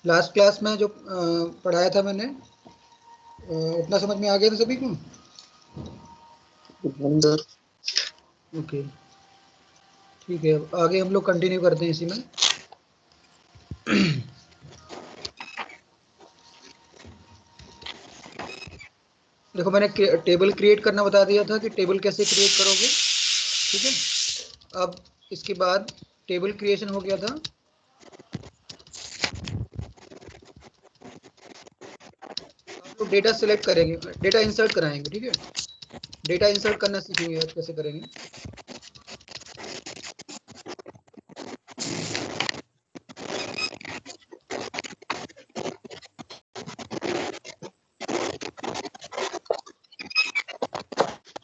Last class में जो पढ़ाया था मैंने, उतना समझ में आ गया था सभी को? ओके, ठीक है, आगे हम लोग कंटिन्यू करते हैं इसी में। देखो, मैंने टेबल क्रिएट करना बता दिया था कि टेबल कैसे क्रिएट करोगे। ठीक है, अब इसके बाद टेबल क्रिएशन हो गया था, आप लोग डेटा सिलेक्ट करेंगे, डेटा इंसर्ट कराएंगे। ठीक है, डेटा इंसर्ट करना सीखेंगे आज कैसे करेंगे।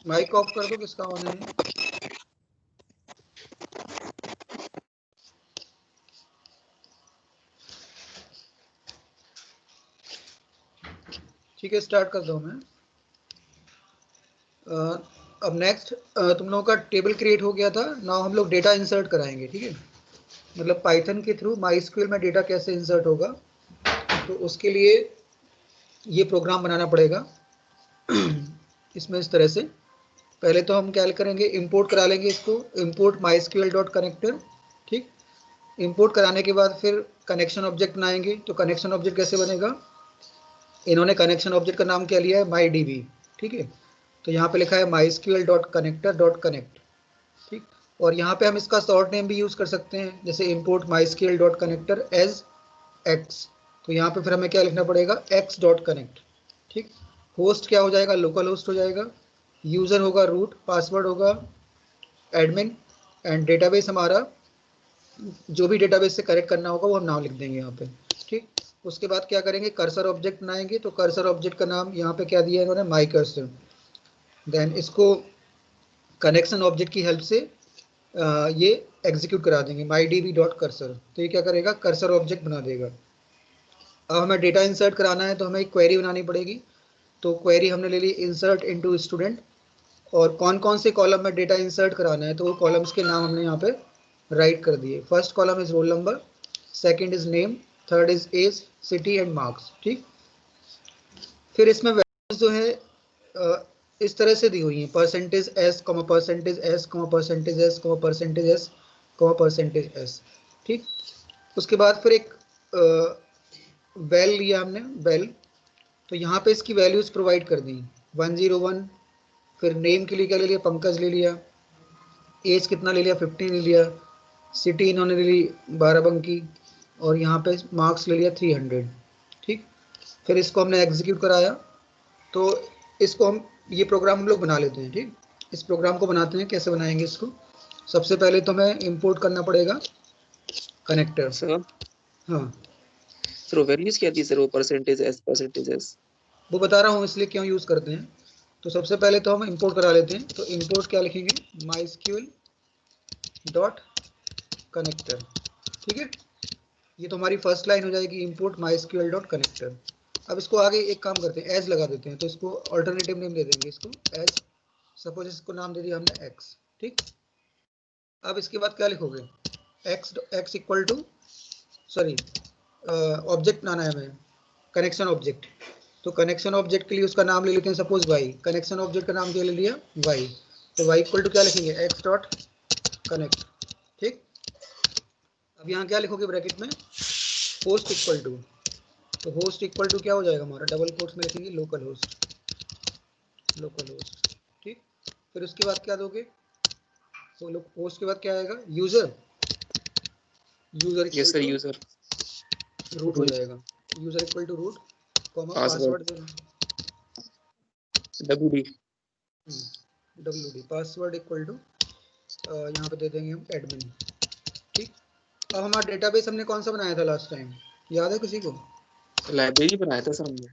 माइक ऑफ कर दो, किसका ऑन है? ठीक है, स्टार्ट करता हूँ मैं। अब नेक्स्ट तुम लोगों का टेबल क्रिएट हो गया था, नाउ हम लोग डेटा इंसर्ट कराएंगे। ठीक है, मतलब पाइथन के थ्रू माइस्क्यूएल में डेटा कैसे इंसर्ट होगा, तो उसके लिए ये प्रोग्राम बनाना पड़ेगा। इसमें इस तरह से पहले तो हम क्या करेंगे, इंपोर्ट करा लेंगे इसको, इंपोर्ट माइस्क्यूएल डॉट कनेक्टर। ठीक, इंपोर्ट कराने के बाद फिर कनेक्शन ऑब्जेक्ट बनाएंगे। तो कनेक्शन ऑब्जेक्ट कैसे बनेगा, इन्होंने कनेक्शन ऑब्जेक्ट का नाम क्या लिया है, माई डी बी। ठीक है, तो यहाँ पे लिखा है MySQL dot connector dot connect. ठीक, और यहाँ पे हम इसका शॉर्ट नेम भी यूज़ कर सकते हैं, जैसे import mysql dot connector as X. तो यहाँ पे फिर हमें क्या लिखना पड़ेगा, एक्स डॉट कनेक्ट। ठीक, होस्ट क्या हो जाएगा, लोकल होस्ट हो जाएगा, यूज़र होगा रूट, पासवर्ड होगा एडमिन, एंड डेटाबेस हमारा जो भी डेटाबेस से कनेक्ट करना होगा वो हम नाम लिख देंगे यहाँ पे। ठीक, उसके बाद क्या करेंगे, कर्सर ऑब्जेक्ट बनाएंगे। तो कर्सर ऑब्जेक्ट का नाम यहाँ पे क्या दिया है इन्होंने, माई कर्सर। देन इसको कनेक्शन ऑब्जेक्ट की हेल्प से ये एग्जीक्यूट करा देंगे, my D B dot cursor. तो ये क्या करेगा, कर्सर ऑब्जेक्ट बना देगा। अब हमें डेटा इंसर्ट कराना है तो हमें एक क्वेरी बनानी पड़ेगी। तो क्वेरी हमने ले ली, इंसर्ट इनटू स्टूडेंट, और कौन कौन से कॉलम में डेटा इंसर्ट कराना है तो वो कॉलम्स के नाम हमने यहाँ पे राइट कर दिए। First column is roll number, second is name, third is age, city and marks. ठीक, फिर इसमें वैल्यूज जो है इस तरह से दी हुई हैं, percentage S comma percentage S comma percentage S comma percentage S comma percentage S. ठीक, उसके बाद फिर एक बेल लिया हमने, बेल। तो यहाँ पे इसकी वैल्यूज प्रोवाइड कर दी 101। फिर नेम के लिए क्या ले लिया, पंकज ले लिया। एज कितना ले लिया, 15 ले लिया। सिटी इन्होंने ले ली बाराबंकी, और यहाँ पे मार्क्स ले लिया 300। ठीक, फिर इसको हमने एग्जीक्यूट कराया। तो इसको हम, ये प्रोग्राम हम लोग बना लेते हैं। ठीक, इस प्रोग्राम को बनाते हैं, कैसे बनाएंगे इसको। सबसे पहले तो हमें इंपोर्ट करना पड़ेगा कनेक्टर। सर हाँ, सर वो वैल्यूज क्या थी सर, वो परसेंटेज एस? वो बता रहा हूँ इसलिए क्यों यूज़ करते हैं। तो सबसे पहले तो हम इंपोर्ट करा लेते हैं। तो इंपोर्ट क्या लिखेंगे, माइस्क्यूएल डॉट कनेक्टर। ठीक है, ये तो हमारी फर्स्ट लाइन हो जाएगी, इंपोर्ट माइस्क्यूएल डॉट कनेक्टर। अब इसको आगे एक काम करते हैं, एज लगा देते हैं। तो इसको अल्टरनेटिव नेम दे देंगे इसको, एज। सपोज इसको नाम दे दिया हमने एक्स। ठीक, अब इसके बाद क्या लिखोगे, x x equal to, sorry, object बनाना है हमें, कनेक्शन ऑब्जेक्ट। तो कनेक्शन ऑब्जेक्ट के लिए उसका नाम ले लेते हैं, सपोज वाई। कनेक्शन ऑब्जेक्ट का नाम क्या ले लिया, वाई। तो वाई इक्वल टू क्या लिखेंगे, एक्स डॉट कनेक्ट। ठीक, अब यहाँ क्या लिखोगे ब्रैकेट में, होस्ट इक्वल टू। तो होस्ट इक्वल टू क्या हो जाएगा हमारा, डबल कोट्स में लिखेंगे लोकल होस्ट, लोकल होस्ट। ठीक, फिर उसके बाद क्या दोगे, तो होस्ट के बाद क्या आएगा, user. User yes equal sir, to user root हो जाएगा, user equal to root, comma password password देना, WD. W D, password equal to यहाँ पे दे देंगे हम एडमिन। ठीक, अब हमारा डेटाबेस हमने कौन सा बनाया था लास्ट टाइम, याद है किसी को? लाइब्रेरी बनाया था सर हमने,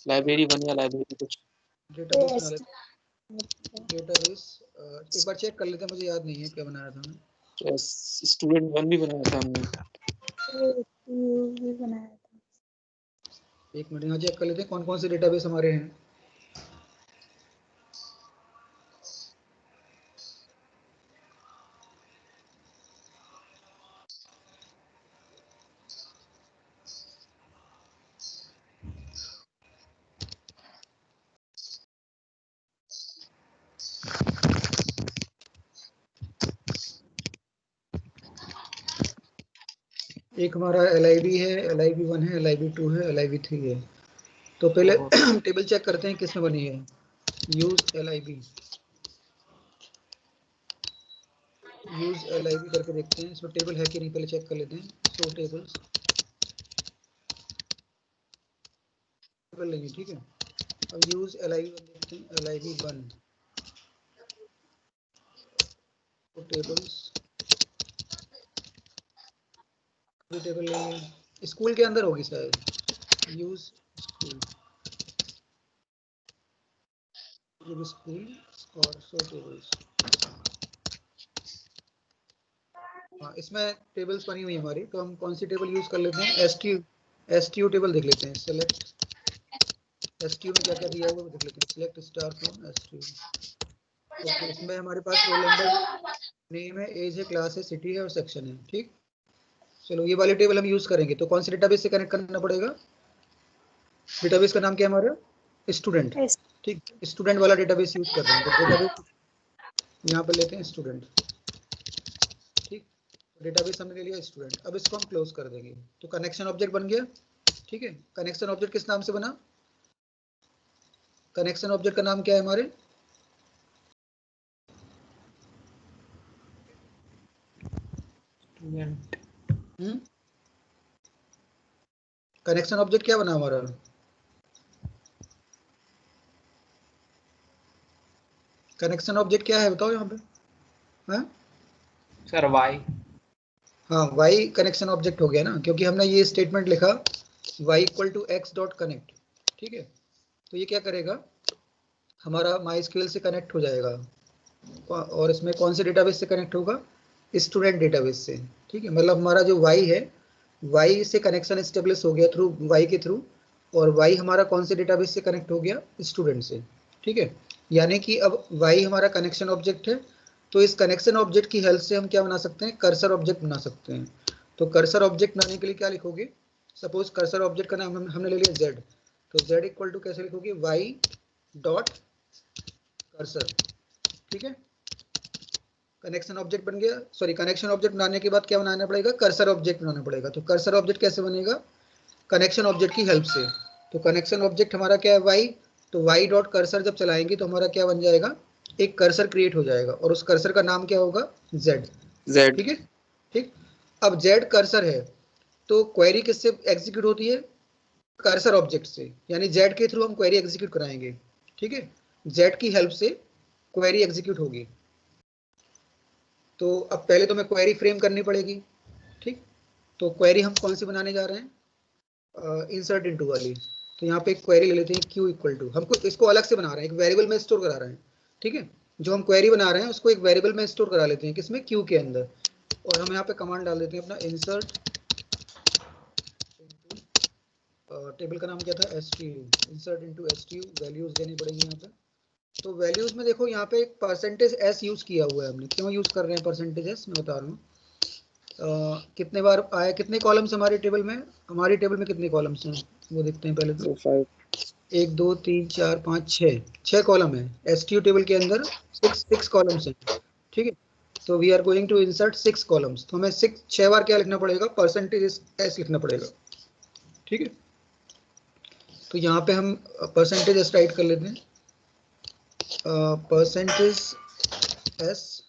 लाइब्रेरी 1 या लाइब्रेरी कुछ। डेटाबेस बना लेते, डेटाबेस एक बार चेक कर लेते हैं, मुझे याद नहीं है क्या बनाया था हमने। स्टूडेंट 1 भी बनाया था हमने। एक मिनट यहाँ चेक कर लेते हैं कौन कौन से डेटाबेस हमारे हैं। एक हमारा LIB है, LIB 1 है, LIB 2 है, LIB 3 है। तो पहले टेबल चेक करते हैं किस में बनी है। यूज LIB करके देखते हैं इसमें टेबल है कि नहीं, पहले चेक कर लेते हैं। सो टेबल लेंगे, ठीक है। अब यूज LIB देखते हैं, LIB 1 तो टेबल्स टेबल लेंगे, स्कूल के अंदर होगी शायद। यूज स्कूल और सो टेबल्स। हाँ, इसमें टेबल्स बनी हुई हमारी, तो हम कौन सी टेबल यूज कर लेते हैं, STU टेबल देख लेते हैं। सेलेक्ट STU में क्या क्या दिया हुआ देख लेते हैं। Select star from STU। Okay, इसमें हमारे पास रोल नंबर, नेम है, एज है, क्लास है, सिटी है और सेक्शन है, ठीक। चलो ये वाली टेबल हम यूज करेंगे, तो कौन से डेटाबेस से कनेक्ट करना पड़ेगा। डेटाबेस का नाम क्या है हमारा, स्टूडेंट, ठीक। स्टूडेंट वाला डेटाबेस यूज कर रहे हैं, तो डेटाबेस यहाँ पर लेते हैं स्टूडेंट, ठीक। डेटाबेस हमने ले लिया स्टूडेंट। अब इसको हम क्लोज कर देंगे, तो कनेक्शन ऑब्जेक्ट बन गया, ठीक है। कनेक्शन ऑब्जेक्ट किस नाम से बना, कनेक्शन ऑब्जेक्ट का नाम क्या है हमारे, कनेक्शन ऑब्जेक्ट क्या बना हमारा, कनेक्शन ऑब्जेक्ट क्या है बताओ यहाँ पे। हाँ सर वाई। हाँ, वाई कनेक्शन ऑब्जेक्ट हो गया ना, क्योंकि हमने ये स्टेटमेंट लिखा y = x डॉट कनेक्ट, ठीक है। तो ये क्या करेगा, हमारा MySQL से कनेक्ट हो जाएगा, और इसमें कौन से डेटाबेस से कनेक्ट होगा, स्टूडेंट डेटाबेस से, ठीक है। मतलब हमारा जो y है, y से कनेक्शन एस्टेब्लिश हो गया थ्रू y के थ्रू, और y हमारा कौन से डेटाबेस से कनेक्ट हो गया, स्टूडेंट से, ठीक है। यानी कि अब y हमारा कनेक्शन ऑब्जेक्ट है, तो इस कनेक्शन ऑब्जेक्ट की हेल्प से हम क्या बना सकते हैं, कर्सर ऑब्जेक्ट बना सकते हैं। तो कर्सर ऑब्जेक्ट बनाने के लिए क्या लिखोगे, सपोज कर्सर ऑब्जेक्ट का नाम हमने ले लिया z, तो z = कैसे लिखोगे, y डॉट कर्सर, ठीक है। कनेक्शन ऑब्जेक्ट बन गया, सॉरी कनेक्शन ऑब्जेक्ट बनाने के बाद क्या बनाना पड़ेगा, कर्सर ऑब्जेक्ट बनाना पड़ेगा। तो कर्सर ऑब्जेक्ट कैसे बनेगा, कनेक्शन ऑब्जेक्ट की हेल्प से। तो कनेक्शन ऑब्जेक्ट हमारा क्या है, y, तो y डॉट कर्सर जब चलाएंगे तो हमारा क्या बन जाएगा, एक कर्सर क्रिएट हो जाएगा, और उस कर्सर का नाम क्या होगा, z, ठीक है, ठीक। अब z कर्सर है, तो क्वेरी किससे एग्जीक्यूट होती है, कर्सर ऑब्जेक्ट से, यानी z के थ्रू हम क्वेरी एग्जीक्यूट कराएंगे, ठीक है। z की हेल्प से क्वेरी एग्जीक्यूट होगी। तो अब पहले तो मैं क्वेरी फ्रेम करनी पड़ेगी, ठीक। तो क्वेरी हम कौन सी बनाने जा रहे हैं, इंसर्ट इनटू वाली। तो यहाँ पे एक क्वेरी ले लेते हैं, q = हमको इसको अलग से बना रहे हैं, एक वेरिएबल में स्टोर करा रहे हैं, ठीक है। जो हम क्वेरी बना रहे हैं उसको एक वेरिएबल में स्टोर करा लेते हैं, किसमें, q के अंदर। और हम यहाँ पे कमांड डाल देते हैं अपना, इंसर्ट, टेबल का नाम क्या था, STU, insert into STU, values देनी पड़ेगी यहाँ पे। तो वैल्यूज में देखो यहाँ पे %s यूज किया हुआ है हमने, क्यों यूज कर रहे हैं %s, मैं बता रहा हूँ। कितने बार आया, कितने कॉलम्स हमारे टेबल में, हमारी टेबल में कितने कॉलम्स हैं वो देखते हैं पहले तो। 1 2 3 4 5 6 कॉलम है STU टेबल के अंदर, 6 कॉलम्स हैं, ठीक है। तो we are going to insert 6 columns, तो हमें 6 बार क्या लिखना पड़ेगा, %s लिखना पड़ेगा, ठीक है। तो यहाँ पे हम %s राइट कर लेते हैं, %s %s,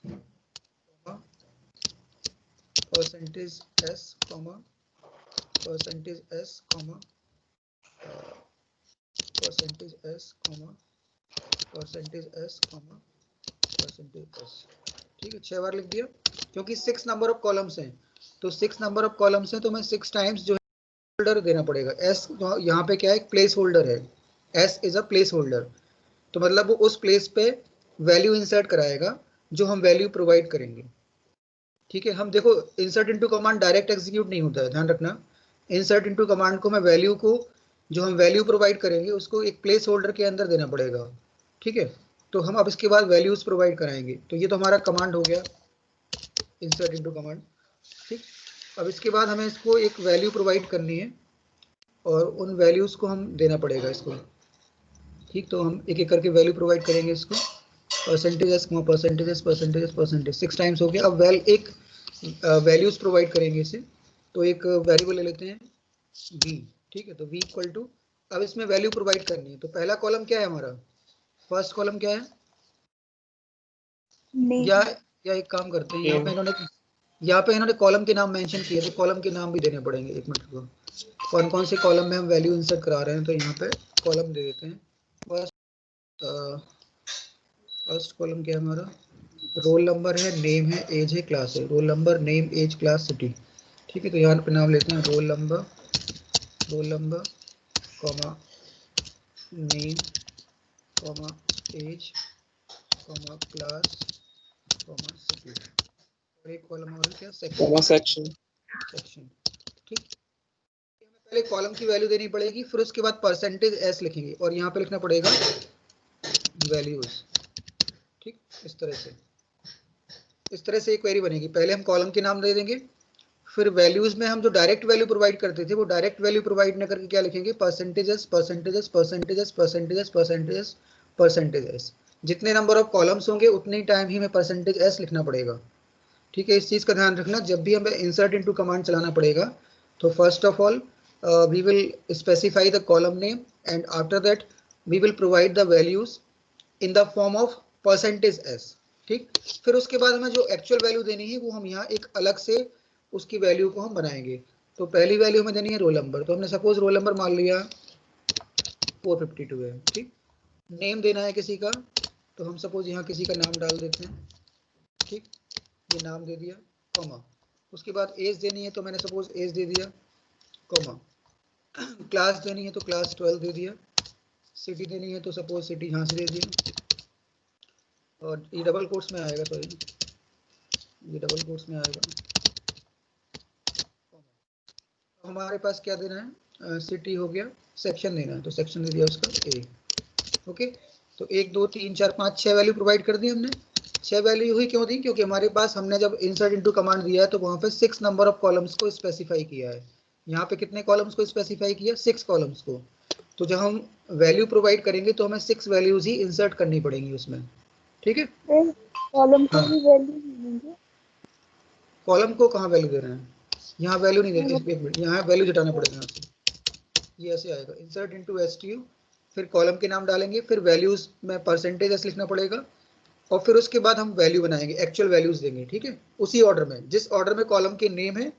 ठीक है। 6 बार लिख दिया, क्योंकि 6 नंबर ऑफ कॉलम्स हैं, तो 6 नंबर ऑफ कॉलम्स हैं, तो मैं 6 टाइम्स जो होल्डर देना पड़ेगा। s यहाँ पे क्या है, प्लेस होल्डर है, s is a place holder, तो मतलब वो उस प्लेस पे वैल्यू इंसर्ट कराएगा जो हम वैल्यू प्रोवाइड करेंगे, ठीक है। हम देखो insert into command direct execute नहीं होता है, ध्यान रखना। इंसर्ट इनटू कमांड को मैं वैल्यू को, जो हम वैल्यू प्रोवाइड करेंगे उसको एक प्लेस होल्डर के अंदर देना पड़ेगा, ठीक है। तो हम अब इसके बाद वैल्यूज प्रोवाइड कराएंगे, तो ये तो हमारा कमांड हो गया, इंसर्ट इनटू कमांड, ठीक। अब इसके बाद हमें इसको एक वैल्यू प्रोवाइड करनी है, और उन वैल्यूज को हम देना पड़ेगा इसको, ठीक। तो हम एक एक करके वैल्यू प्रोवाइड करेंगे इसको, %s, 6 टाइम्स हो गया। अब एक वैल्यूज प्रोवाइड करेंगे इसे, तो एक वेरिएबल ले लेते हैं v, ठीक है। तो v इक्वल टू, अब इसमें वैल्यू प्रोवाइड करनी है। तो पहला कॉलम क्या है हमारा, फर्स्ट कॉलम क्या है, या एक काम करते हैं, यहाँ पे इन्होंने कॉलम के नाम मेंशन किए, तो कॉलम के नाम भी देने पड़ेंगे। एक मिनट को, कौन कौन से कॉलम में हम वैल्यू इंसर्ट करा रहे हैं, तो यहाँ पे कॉलम दे देते हैं। फर्स्ट कॉलम क्या है हमारा, रोल नंबर है, नेम है, एज है, क्लास है। Roll number, name, age, class, city, ठीक है। तो यहाँ पे नाम लेते हैं roll number comma name comma age comma class comma city, और एक कॉलम और क्या, सेक्शन, ठीक। हमें पहले कॉलम की वैल्यू देनी पड़ेगी, फिर उसके बाद परसेंटेज एस लिखेंगे, और यहाँ पे लिखना पड़ेगा वैल्यूज, ठीक। इस तरह से एक क्वेरी बनेगी। पहले हम कॉलम के नाम दे देंगे, फिर वैल्यूज में हम जो डायरेक्ट वैल्यू प्रोवाइड करते थे, वो डायरेक्ट वैल्यू प्रोवाइड न करके क्या लिखेंगे, percentages percentages percentages percentages percentages percentages. जितने नंबर ऑफ कॉलम्स होंगे उतने टाइम ही हमें परसेंटेज एस लिखना पड़ेगा, ठीक है। इस चीज़ का ध्यान रखना, जब भी हमें इंसर्ट इनटू कमांड चलाना पड़ेगा, तो first of all we will specify the column name, and after that we will provide the values in the form of percentage S, ठीक। फिर उसके बाद हमें जो एक्चुअल वैल्यू देनी है, वो हम यहाँ एक अलग से उसकी वैल्यू को हम बनाएंगे। तो पहली वैल्यू हमें देनी है रोल नंबर, तो हमने सपोज रोल नंबर मान लिया 452 है, ठीक। नेम देना है किसी का, तो हम सपोज यहाँ किसी का नाम डाल देते हैं, ठीक। ये नाम दे दिया, कॉमा। उसके बाद एज देनी है, तो मैंने सपोज एज दे दिया, कॉमा। क्लास देनी है तो क्लास 12 दे दिया। सिटी देनी है तो सपोज सिटी यहाँ से दे दिया, और ये डबल कोट्स में आएगा, सॉरी ये डबल कोट्स में आएगा। हमारे पास क्या देना है, सिटी हो गया, सेक्शन देना है, तो सेक्शन दे दिया उसका ए, ओके। तो 1 2 3 4 5 6 वैल्यू प्रोवाइड कर दी हमने। 6 वैल्यू हुई, क्यों दी, क्योंकि हमारे पास हमने जब इंसर्ट इनटू कमांड दिया है, तो वहाँ पे 6 नंबर ऑफ कॉलम्स को स्पेसिफाई किया है। यहाँ पे कितने कॉलम्स को स्पेसिफाई किया, 6 कॉलम्स को। तो जब हम वैल्यू प्रोवाइड करेंगे, तो हमें 6 वैल्यूज ही इंसर्ट करनी पड़ेंगी उसमें, ठीक है। कॉलम को भी वैल्यू देंगे, कॉलम को कहाँ वैल्यू दे रहे हैं, यहाँ वैल्यू नहीं देंगे। एक मिनट, यहाँ वैल्यू जुटाना पड़ेगा यहाँ से, ये ऐसे आएगा, इंसर्ट इनटू एसटीयू, फिर कॉलम के नाम डालेंगे, फिर वैल्यूज में परसेंटेज ऐसे लिखना पड़ेगा, और फिर उसके बाद हम वैल्यू बनाएंगे, एक्चुअल वैल्यूज देंगे, ठीक है। उसी ऑर्डर में, जिस ऑर्डर में कॉलम के नेम है,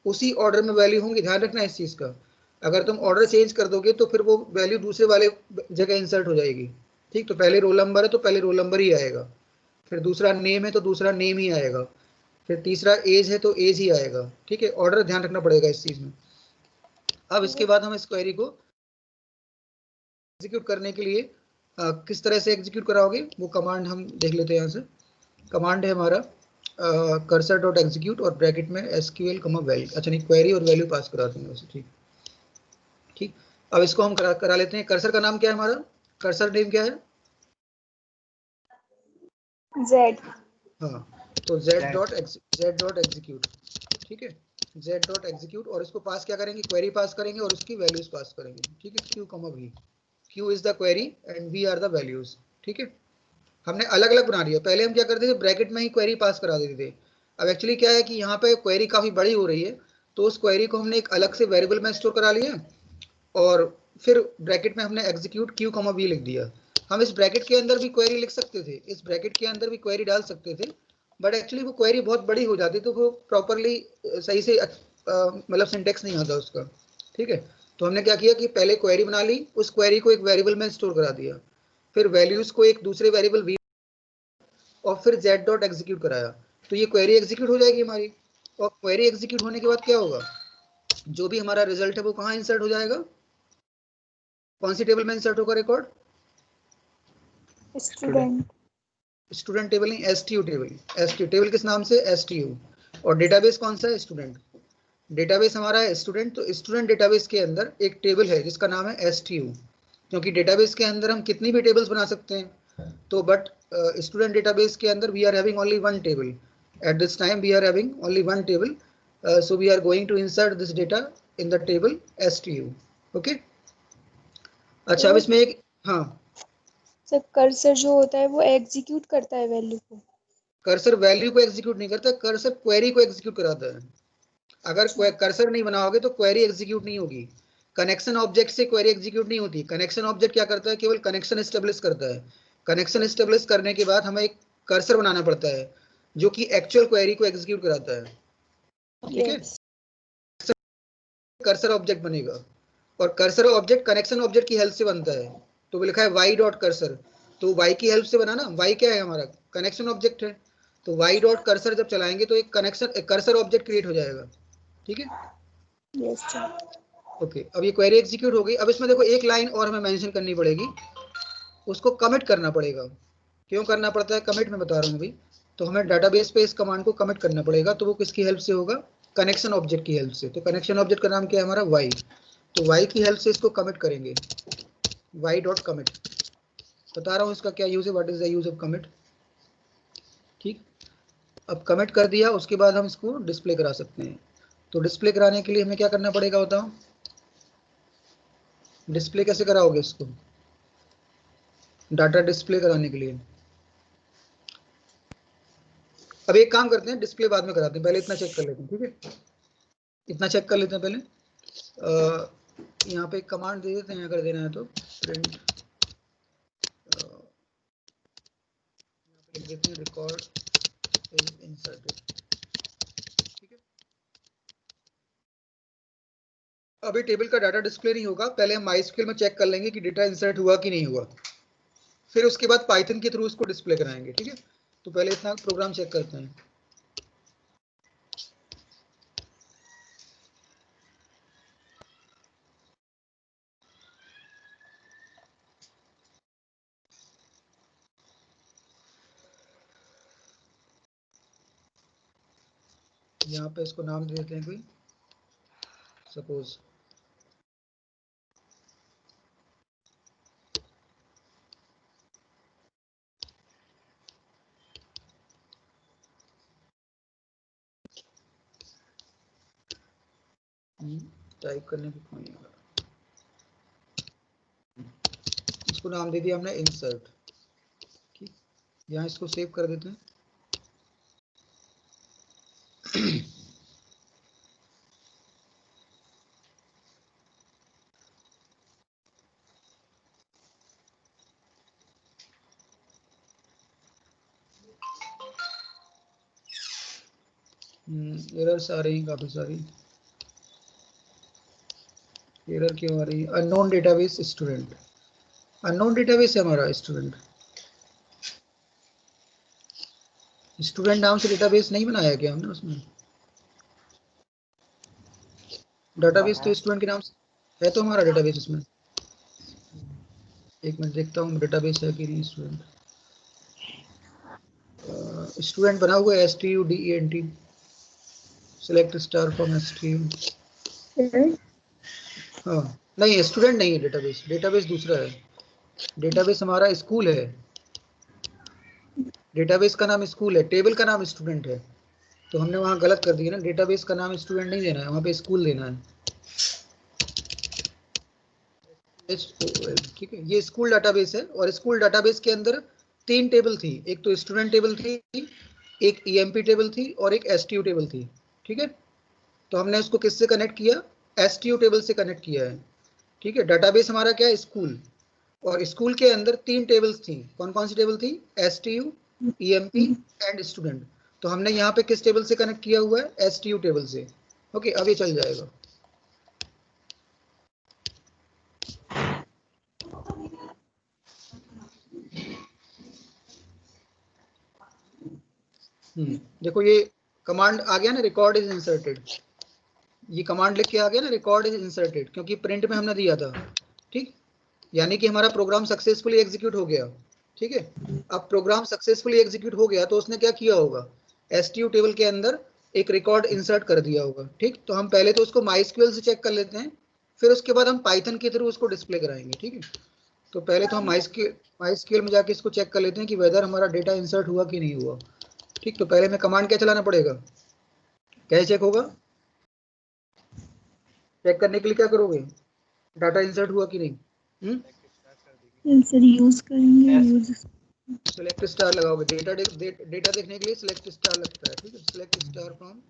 उसी ऑर्डर में वैल्यू होंगी। ध्यान रखना इस चीज़ का, अगर तुम ऑर्डर चेंज कर दोगे, तो फिर वो वैल्यू दूसरे वाले जगह इंसर्ट हो जाएगी, ठीक। तो पहले रोल नंबर है, तो पहले रोल नंबर ही आएगा, फिर दूसरा नेम है, तो दूसरा नेम ही आएगा, फिर तीसरा एज है, तो एज ही आएगा, ठीक है। ऑर्डर ध्यान रखना पड़ेगा इस चीज़ में। अब इसके बाद हम इस क्वेरी को एग्जीक्यूट करने के लिए किस तरह से एग्जीक्यूट कराओगे, वो कमांड हम देख लेते हैं। यहाँ से कमांड है हमारा कर्सर डॉट एग्जीक्यूट, और ब्रैकेट में एसक्यूएल कमा वैल्यू, अच्छा नहीं, क्वेरी और वैल्यू पास करा देंगे वैसे, ठीक ठीक। अब इसको हम करा लेते हैं। कर्सर का नाम क्या है हमारा, कर्सर नेम क्या है, जेड, हाँ, तो जेड डॉट एग्जीक्यूट, ठीक है, जेड डॉट एग्जीक्यूट। और इसको पास क्या करेंगे, क्वेरी पास करेंगे, और उसकी वैल्यूज पास करेंगे, ठीक है। Q comma V, Q is the query and V are the values, ठीक है। हमने अलग अलग बना दिया। पहले हम क्या करते थे, ब्रैकेट में ही क्वेरी पास करा देते थे। अब एक्चुअली क्या है कि यहाँ पे क्वेरी काफ़ी बड़ी हो रही है, तो उस क्वेरी को हमने एक अलग से वेरिएबल में स्टोर करा लिया, और फिर ब्रैकेट में हमने एग्जीक्यूट क्यू कमा वी लिख दिया। हम इस ब्रैकेट के अंदर भी क्वेरी लिख सकते थे, इस ब्रैकेट के अंदर भी क्वेरी डाल सकते थे, बट एक्चुअली वो क्वेरी बहुत बड़ी हो जाती, तो वो प्रॉपरली सही से मतलब सिंटेक्स नहीं आता उसका, ठीक है। तो हमने क्या किया कि पहले क्वेरी बना ली, उस क्वेरी को एक वेरिएबल में स्टोर करा दिया, फिर वैल्यूज को एक दूसरे वेरिएबल वी, और फिर z डॉट एग्जीक्यूट कराया, तो ये क्वेरी एग्जीक्यूट हो जाएगी हमारी। और क्वेरी एग्जीक्यूट होने के बाद क्या होगा, जो भी हमारा रिजल्ट है वो कहाँ इंसर्ट हो जाएगा, कौन सी टेबल में इंसर्ट होगा रिकॉर्ड, स्टूडेंट टेबल नहीं, एसटीयू टेबल। एसटीयू टेबल किस नाम से, एसटीयू। और डेटाबेस कौन सा है, स्टूडेंट। डेटाबेस हमारा है स्टूडेंट, तो स्टूडेंट डेटाबेस के अंदर एक टेबल है जिसका नाम है एसटीयू, क्योंकि डेटाबेस के अंदर हम कितनी भी टेबल्स बना सकते हैं, तो बट स्टूडेंट डेटाबेस के अंदर we are having only one table at this time, we are having only one table, so we are going to insert this data in the table stu, okay। अच्छा, अब इसमें एक, हाँ sir cursor जो होता है वो एग्जीक्यूट करता है वैल्यू को, कर्सर वैल्यू को एग्जीक्यूट नहीं करता, कर्सर क्वेरी को एग्जीक्यूट कराता है। अगर कर्सर नहीं बनाओगे तो क्वेरी एग्जीक्यूट नहीं होगी। कनेक्शन ऑब्जेक्ट से क्वेरी एग्जीक्यूट नहीं होती। कनेक्शन ऑब्जेक्ट क्या करता है, केवल कनेक्शन एस्टेब्लिश करता है। कनेक्शन एस्टेब्लिश करने के बाद हमें एक कर्सर बनाना पड़ता है जो कि एक्चुअल क्वेरी को एग्जीक्यूट कराता है, ठीक है। कर्सर ऑब्जेक्ट बनेगा और कर्सर ऑब्जेक्ट कनेक्शन ऑब्जेक्ट की हेल्प से बनता है। तो वो लिखा है y डॉट कर्सर, तो y की हेल्प से बना ना। y क्या है हमारा, कनेक्शन ऑब्जेक्ट है। तो y डॉट कर्सर जब चलाएंगे तो एक कनेक्शन कर्सर ऑब्जेक्ट क्रिएट हो जाएगा, ठीक है। Yes sir. ओके, अब ये क्वेरी एग्जीक्यूट हो गई। अब इसमें देखो एक लाइन और हमें मेंशन करनी पड़ेगी, उसको कमिट करना पड़ेगा। क्यों करना पड़ता है, कमिट में बता रहा हूँ अभी। तो हमें डाटाबेस पे इस कमांड को कमिट करना पड़ेगा। तो वो किसकी हेल्प से होगा, कनेक्शन ऑब्जेक्ट की हेल्प से। तो कनेक्शन ऑब्जेक्ट का नाम क्या है हमारा, y। तो y की हेल्प से इसको कमिट करेंगे, y डॉट कमिट। बता रहा हूँ इसका क्या यूज है, what is the use of commit, ठीक। अब कमिट कर दिया, उसके बाद हम इसको डिस्प्ले करा सकते हैं। तो डिस्प्ले कराने के लिए हमें क्या करना पड़ेगा बताओ, डिस्प्ले कैसे कराओगे इसको, डाटा डिस्प्ले कराने के लिए। अब एक काम करते हैं, डिस्प्ले बाद में कराते हैं, पहले इतना चेक कर लेते हैं, ठीक है। इतना चेक कर लेते हैं पहले। यहाँ पे एक कमांड दे देते हैं अगर देना है तो, प्रिंट लिख देते हैं रिकॉर्ड इज इंसर्टेड, ठीक है। अभी टेबल का डाटा डिस्प्ले नहीं होगा, पहले हम माइस्क्यूएल में चेक कर लेंगे कि डेटा इंसर्ट हुआ कि नहीं हुआ, फिर उसके बाद पाइथन के थ्रू उसको डिस्प्ले कराएंगे, ठीक है। तो पहले इतना प्रोग्राम चेक करते हैं। यहाँ पे इसको नाम दे देते हैं कोई, सपोज टाइप करने की कोई नहीं होगा, इसको नाम दे दिया हमने इंसर्ट, ठीक। यहाँ इसको सेव कर देते हैं। एरर्स आ रही हैं काफी सारी। एरर क्यों आ रही है, unknown database student, unknown database है हमारा स्टूडेंट। स्टूडेंट नाम से डेटाबेस नहीं बनाया क्या हमने उसमें, डेटाबेस तो स्टूडेंट के नाम से है तो हमारा डेटाबेस उसमें। एक मिनट देखता हूँ डेटाबेस है कि नहीं स्टूडेंट। स्टूडेंट बना हुआ है STUDENT, select star from STU। हाँ नहीं, स्टूडेंट नहीं है डेटाबेस, डेटाबेस दूसरा है। डेटाबेस हमारा स्कूल है, डेटाबेस का नाम स्कूल है, टेबल का नाम स्टूडेंट है। तो हमने वहाँ गलत कर दिया ना, डेटाबेस का नाम स्टूडेंट नहीं देना है, वहाँ पे स्कूल देना है, ठीक है। ये स्कूल डाटाबेस है और स्कूल डाटाबेस के अंदर 3 टेबल थी, एक तो स्टूडेंट टेबल थी, एक EMP टेबल थी और एक STU टेबल थी, ठीक है। तो हमने उसको किससे कनेक्ट किया, STU टेबल से कनेक्ट किया है, ठीक है। डाटाबेस हमारा क्या है, स्कूल, और स्कूल के अंदर 3 टेबल्स थी। कौन कौन सी टेबल थी, STU, EMP एंड स्टूडेंट। तो हमने यहाँ पे किस टेबल से कनेक्ट किया हुआ है, STU टेबल से। ओके, अब ये चल जाएगा। देखो ये कमांड आ गया ना, रिकॉर्ड इज इंसर्टेड, ये कमांड लिख के आ गया ना, रिकॉर्ड इज इंसर्टेड, क्योंकि प्रिंट में हमने दिया था, ठीक। यानी कि हमारा प्रोग्राम सक्सेसफुली एग्जीक्यूट हो गया, ठीक है। अब प्रोग्राम सक्सेसफुली एग्जीक्यूट हो गया तो उसने क्या किया होगा, STU टेबल के अंदर एक रिकॉर्ड इंसर्ट कर दिया होगा, ठीक। तो हम पहले तो उसको MySQL से चेक कर लेते हैं, फिर उसके बाद हम पाइथन के थ्रू उसको डिस्प्ले कराएंगे, ठीक है। तो पहले तो हम MySQL में जाके इसको चेक कर लेते हैं कि वेदर हमारा डेटा इंसर्ट हुआ कि नहीं हुआ, ठीक। तो पहले में कमांड क्या चलाना पड़ेगा, कैसे चेक होगा, चेक करने के लिए क्या करोगे, डाटा इंसर्ट हुआ कि नहीं, सर यूज करेंगे, यूज सिलेक्ट स्टार लगाओगे, डेटा देखने के लिए सिलेक्ट स्टार लगता है, ठीक है। सिलेक्ट स्टार फ्रॉम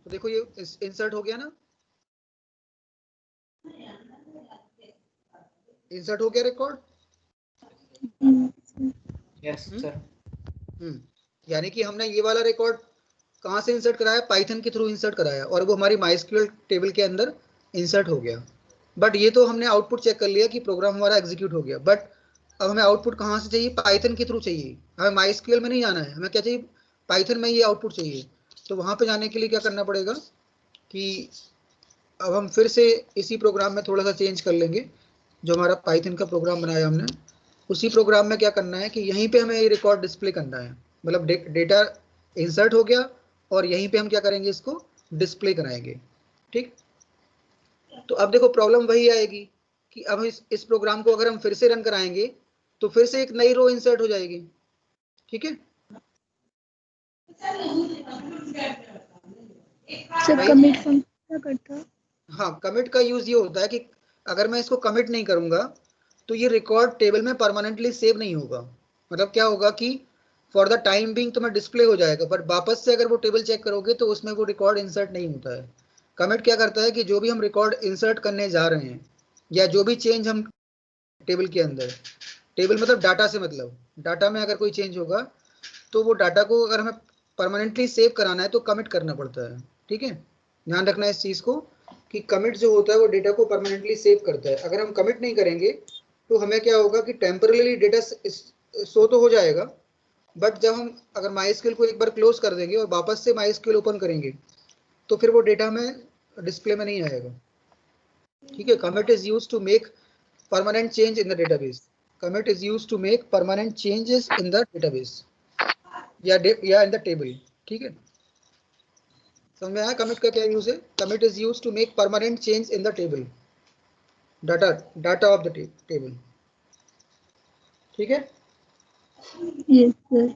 तो देखो ये इंसर्ट हो गया ना, इंसर्ट हो गया रिकॉर्ड। Yes sir. यानी कि हमने ये वाला रिकॉर्ड कहाँ से इंसर्ट कराया, पाइथन के थ्रू इंसर्ट कराया, और वो हमारी माइस्क्यूएल टेबल के अंदर इंसर्ट हो गया। बट ये तो हमने आउटपुट चेक कर लिया कि प्रोग्राम हमारा एग्जीक्यूट हो गया, बट अब हमें आउटपुट कहाँ से चाहिए, पाइथन के थ्रू चाहिए। हमें माइस्क्यूएल में नहीं जाना है, हमें क्या चाहिए, पाइथन में ये आउटपुट चाहिए। तो वहाँ पे जाने के लिए क्या करना पड़ेगा कि अब हम फिर से इसी प्रोग्राम में थोड़ा सा चेंज कर लेंगे। जो हमारा पाइथन का प्रोग्राम बनाया हमने, उसी प्रोग्राम में क्या करना है कि यहीं पे हमें ये रिकॉर्ड डिस्प्ले करना है। मतलब डेटा इंसर्ट हो गया और यहीं पे हम क्या करेंगे, इसको डिस्प्ले कराएंगे। ठीक, तो अब देखो प्रॉब्लम वही आएगी कि अब इस प्रोग्राम को अगर हम फिर से रन कराएंगे तो फिर से एक नई रो इंसर्ट हो जाएगी। ठीक है, सर कमिट फंक्शन क्या करता है? हाँ, कमिट का यूज ये होता है कि अगर मैं इसको कमिट नहीं करूंगा तो ये रिकॉर्ड टेबल में परमानेंटली सेव नहीं होगा। मतलब क्या होगा कि फॉर द टाइम बिंग तो मैं डिस्प्ले हो जाएगा, बट वापस से अगर वो टेबल चेक करोगे तो उसमें वो रिकॉर्ड इंसर्ट नहीं होता है। कमिट क्या करता है कि जो भी हम रिकॉर्ड इंसर्ट करने जा रहे हैं या जो भी चेंज हम टेबल के अंदर, टेबल मतलब डाटा से, मतलब डाटा में अगर कोई चेंज होगा तो वो डाटा को अगर हमें परमानेंटली सेव कराना है तो कमिट करना पड़ता है। ठीक है, ध्यान रखना है इस चीज़ को कि कमिट जो होता है वो डेटा को परमानेंटली सेव करता है। अगर हम कमिट नहीं करेंगे तो हमें क्या होगा कि टेम्परली डेटा शो तो हो जाएगा, बट जब हम अगर माइस्क्यूएल को एक बार क्लोज कर देंगे और वापस से माइस्क्यूएल ओपन करेंगे तो फिर वो डेटा में डिस्प्ले में नहीं आएगा। ठीक है, commit is used to make permanent change in the database. Commit is used to make permanent changes in the database या in the table. ठीक है, समझ में आया कमिट का क्या यूज है? Commit is use to make permanent change in the table, data of the table. ठीक है, yes sir.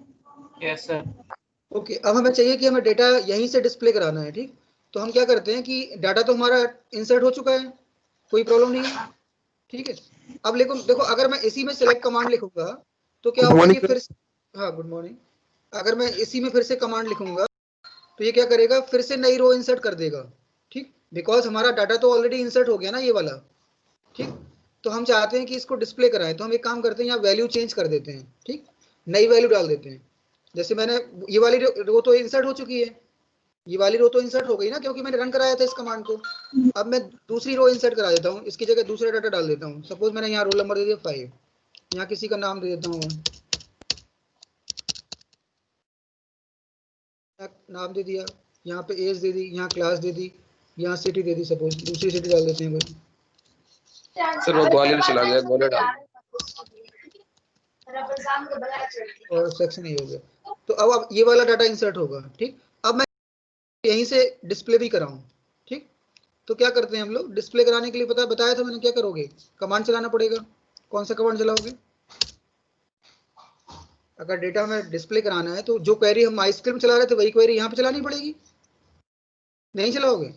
Yes sir. Okay. अब हमें चाहिए कि हमें डेटा यहीं से डिस्प्ले कराना है। ठीक, तो हम क्या करते हैं कि डाटा तो हमारा इंसर्ट हो चुका है, कोई प्रॉब्लम नहीं है। ठीक है, अब देखो अगर मैं इसी में सेलेक्ट कमांड लिखूंगा तो क्या होगा कि फिर, हाँ गुड मॉर्निंग, अगर मैं इसी में फिर से कमांड लिखूंगा तो ये क्या करेगा, फिर से नई रो इंसर्ट कर देगा। ठीक, बिकॉज हमारा डाटा तो ऑलरेडी इंसर्ट हो गया ना ये वाला। ठीक, तो हम चाहते हैं कि इसको डिस्प्ले कराएं, तो हम एक काम करते हैं, यहाँ वैल्यू चेंज कर देते हैं। ठीक, नई वैल्यू डाल देते हैं। जैसे मैंने ये वाली रो तो इंसर्ट हो चुकी है, ये वाली रो तो इंसर्ट हो गई ना क्योंकि मैंने रन कराया था इस कमांड को। अब मैं दूसरी रो इंसर्ट करा देता हूँ, इसकी जगह दूसरा डाटा डाल देता हूँ। सपोज मैंने यहाँ रोल नंबर दे दिया 5, यहाँ किसी का नाम दे देता हूँ, नाम दे दिया, यहाँ पे एज दे दी, यहाँ क्लास दे दी, यहाँ सिटी दे दी, सपोज दूसरी सिटी डाल देते हैं कोई। सर वो ग्वालियर चला गया, ग्वालियर डाल और सेक्शन ही हो गया। तो अब ये वाला डाटा इंसर्ट होगा। ठीक, अब मैं यहीं से डिस्प्ले भी कराऊं। ठीक, तो क्या करते हैं हम लोग, डिस्प्ले कराने के लिए बताया था मैंने, क्या करोगे, कमांड चलाना पड़ेगा। कौन सा कमांड चलाओगे? अगर डेटा हमें डिस्प्ले कराना है तो जो क्वेरी हम माइस्क्यूएल में चला रहे थे वही क्वेरी यहाँ पे चलानी पड़ेगी। नहीं चलाओगे?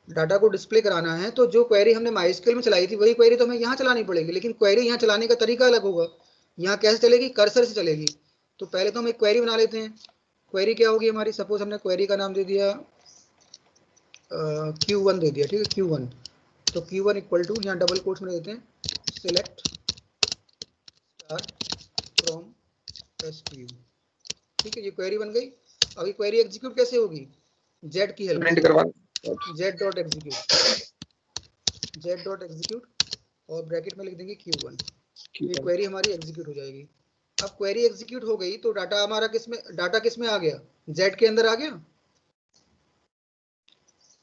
डाटा को डिस्प्ले कराना है तो जो क्वेरी हमने माइस्क्यूएल में चलाई थी वही क्वेरी तो हमें यहाँ चलानी पड़ेगी, लेकिन क्वेरी यहाँ चलाने का तरीका अलग होगा। यहाँ कैसे चलेगी, कर्सर से चलेगी। तो पहले तो हम एक क्वेरी बना लेते हैं। क्वेरी क्या होगी हमारी, सपोज हमने क्वेरी का नाम दे दिया Q1 दे दिया। ठीक है, Q1, तो Q1 इक्वल टू, यहाँ डबल कोट्स में देते हैं, सिलेक्ट स्टार फ्रॉम SQ। ठीक है, ये क्वेरी बन गई। अब ये क्वेरी एग्जीक्यूट कैसे होगी, जेड की हेल्प प्रिंट से, करवा जेड डॉट एग्जीक्यूट और ब्रैकेट में लिख देंगे Q1। ये क्वेरी हमारी एग्जीक्यूट हो जाएगी। अब क्वेरी एग्जीक्यूट हो गई तो डाटा हमारा डाटा किस में आ गया, जेड के अंदर आ गया।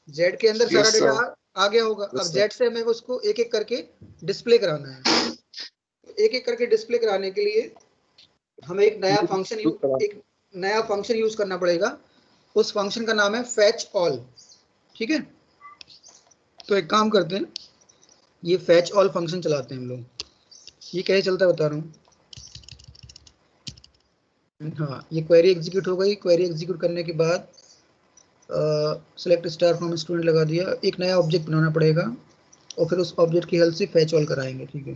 जेड के अंदर सारा डेटा आ गया होगा। अब जेड से हमें उसको एक एक करके डिस्प्ले कराना है। एक एक करके डिस्प्ले कराने के लिए हमें एक नया फंक्शन यूज करना पड़ेगा। उस फंक्शन का नाम है फैच ऑल। ठीक है, तो एक काम करते हैं, ये फैच ऑल फंक्शन चलाते हैं हम लोग। ये कैसे चलता है बता रहा हूँ। हाँ, ये क्वेरी एग्जीक्यूट हो गई। क्वेरी एग्जीक्यूट करने के बाद सेलेक्ट स्टार फ्रॉम स्टूडेंट लगा दिया, एक नया ऑब्जेक्ट बनाना पड़ेगा और फिर उस ऑब्जेक्ट की हेल्प से फैच ऑल कराएंगे। ठीक है,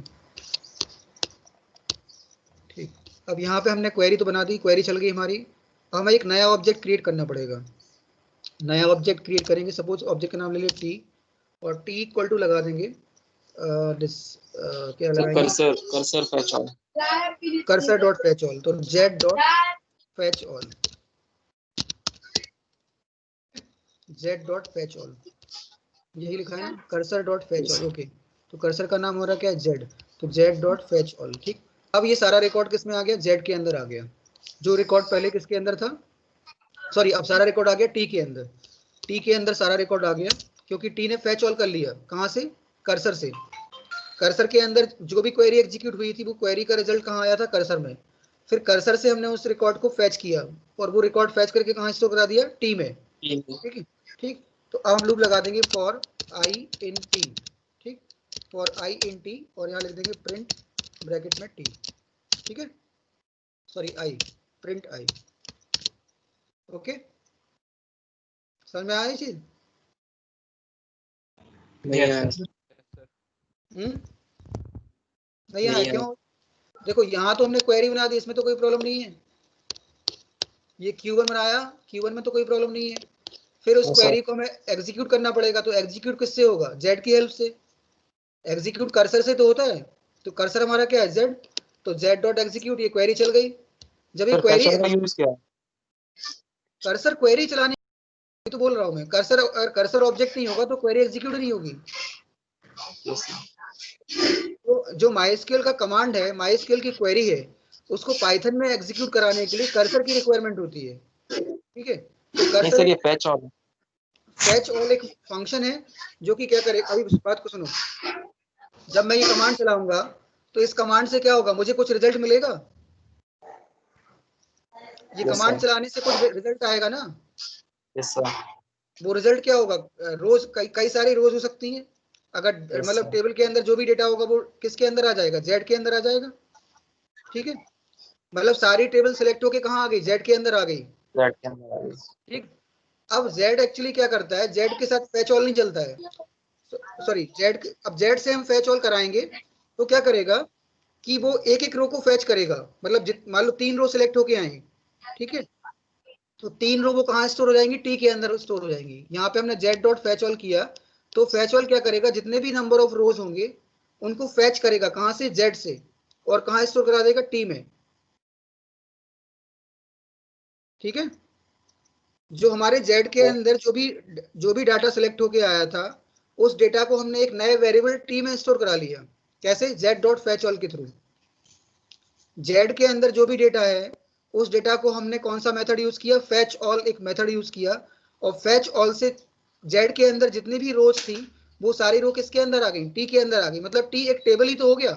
ठीक, अब यहाँ पे हमने क्वेरी तो बना दी, क्वेरी चल गई हमारी। हमें एक नया ऑब्जेक्ट क्रिएट करना पड़ेगा। नया ऑब्जेक्ट क्रिएट करेंगे, सपोज ऑब्जेक्ट का नाम ले लिए टी, और टी इक्वल टू लगा देंगे क्या सर लगाएंगे, cursor fetch all. Cursor dot fetch all. तो z dot fetch all, z dot fetch all, यही लिखा है ना, cursor dot fetch all. Okay, तो कर्सर का नाम हो रहा है क्या, जेड, तो जेड डॉट फैच ऑल। ठीक, अब ये सारा रिकॉर्ड किस में आ गया, जेड के अंदर आ गया। जो रिकॉर्ड पहले किसके अंदर था, सॉरी, अब सारा रिकॉर्ड आ गया टी के अंदर। टी के अंदर सारा रिकॉर्ड आ गया, क्योंकि टी ने फैच ऑल कर लिया। कहाँ से, कर्सर से। कर्सर के अंदर जो भी क्वेरी एग्जीक्यूट हुई थी, वो क्वेरी का रिजल्ट कहाँ आया था, कर्सर में। फिर कर्सर से हमने उस रिकॉर्ड को फैच किया, और वो रिकॉर्ड फैच करके कहाँ स्टोर करा दिया, टी में। ठीक है, ठीक। तो अब हम लूप लगा देंगे फॉर आई इन टी। ठीक, फॉर आई इन टी, और यहाँ लिख देंगे प्रिंट ब्रैकेट में टी। ठीक है, sorry I, print I. Okay, समझ में आया चीज? नहीं आया। नहीं आया, क्यों? देखो यहाँ तो हमने क्वेरी बना दी, इसमें तो कोई प्रॉब्लम नहीं है। ये Q1 बनाया, Q1 में तो कोई प्रॉब्लम नहीं है। फिर उस क्वेरी को हमें एग्जीक्यूट करना पड़ेगा, तो एग्जीक्यूट किससे होगा, जेड की हेल्प से। एग्जीक्यूट कर्सर से तो होता है, तो कर्सर हमारा क्या है, जेड। तो जेड डॉट एग्जीक्यूट, ये क्वेरी चल गई। जब ये क्वेरी, कर्सर क्वेरी चलाने तो बोल रहा हूँ मैं, कर्सर, अगर कर्सर ऑब्जेक्ट नहीं होगा तो क्वेरी एग्जीक्यूट नहीं होगी। तो जो माइस्क्यूएल का कमांड है, माइस्क्यूएल की क्वेरी है, उसको पाइथन में एग्जीक्यूट कराने के लिए कर्सर की रिक्वायरमेंट होती है। ठीक है, तो कर्सर, ये फैच ऑल, फैच ऑल एक फंक्शन है जो कि क्या करे, अभी इस बात को सुनो। जब मैं ये कमांड चलाऊंगा, तो इस कमांड से क्या होगा, मुझे कुछ रिजल्ट मिलेगा। ये कमांड चलाने से कुछ रिजल्ट आएगा ना। वो रिजल्ट क्या होगा, रोज कई सारी रोज हो सकती हैं। अगर मतलब टेबल के अंदर जो भी डेटा होगा वो किसके अंदर आ जाएगा, जेड के अंदर आ जाएगा। ठीक है, मतलब सारी टेबल सिलेक्ट होके कहाँ आ गई, जेड के अंदर आ गई। ठीक, अब जेड एक्चुअली क्या करता है, जेड के साथ फैच ऑल नहीं चलता है, सॉरी जेड, अब जेड से हम फैच ऑल कराएंगे तो क्या करेगा कि वो एक एक रो को फैच करेगा। मतलब मान लो 3 रो सिलेक्ट होके आए, ठीक है, तो 3 रो वो कहाँ स्टोर हो जाएंगी, टी के अंदर स्टोर हो जाएंगी। यहाँ पे हमने जेड डॉट फैच ऑल किया, तो फैच ऑल क्या करेगा, जितने भी नंबर ऑफ रोज होंगे उनको फैच करेगा, कहाँ से, जेड से, और कहाँ स्टोर करा देगा, टी में। ठीक है, जो हमारे जेड के अंदर जो भी डाटा सिलेक्ट होके आया था, उस डेटा को हमने एक नए वेरिएबल टी में स्टोर करा लिया। कैसे, जेड डॉट फैच ऑल के थ्रू। जेड के अंदर जो भी डेटा है, उस डेटा को हमने कौन सा मेथड यूज किया, फैच ऑल एक मेथड यूज किया, और फैच ऑल से जेड के अंदर जितनी भी रोज थी, वो सारी रो किसके अंदर आ गई, टी के अंदर आ गई। मतलब टी एक टेबल ही तो हो गया।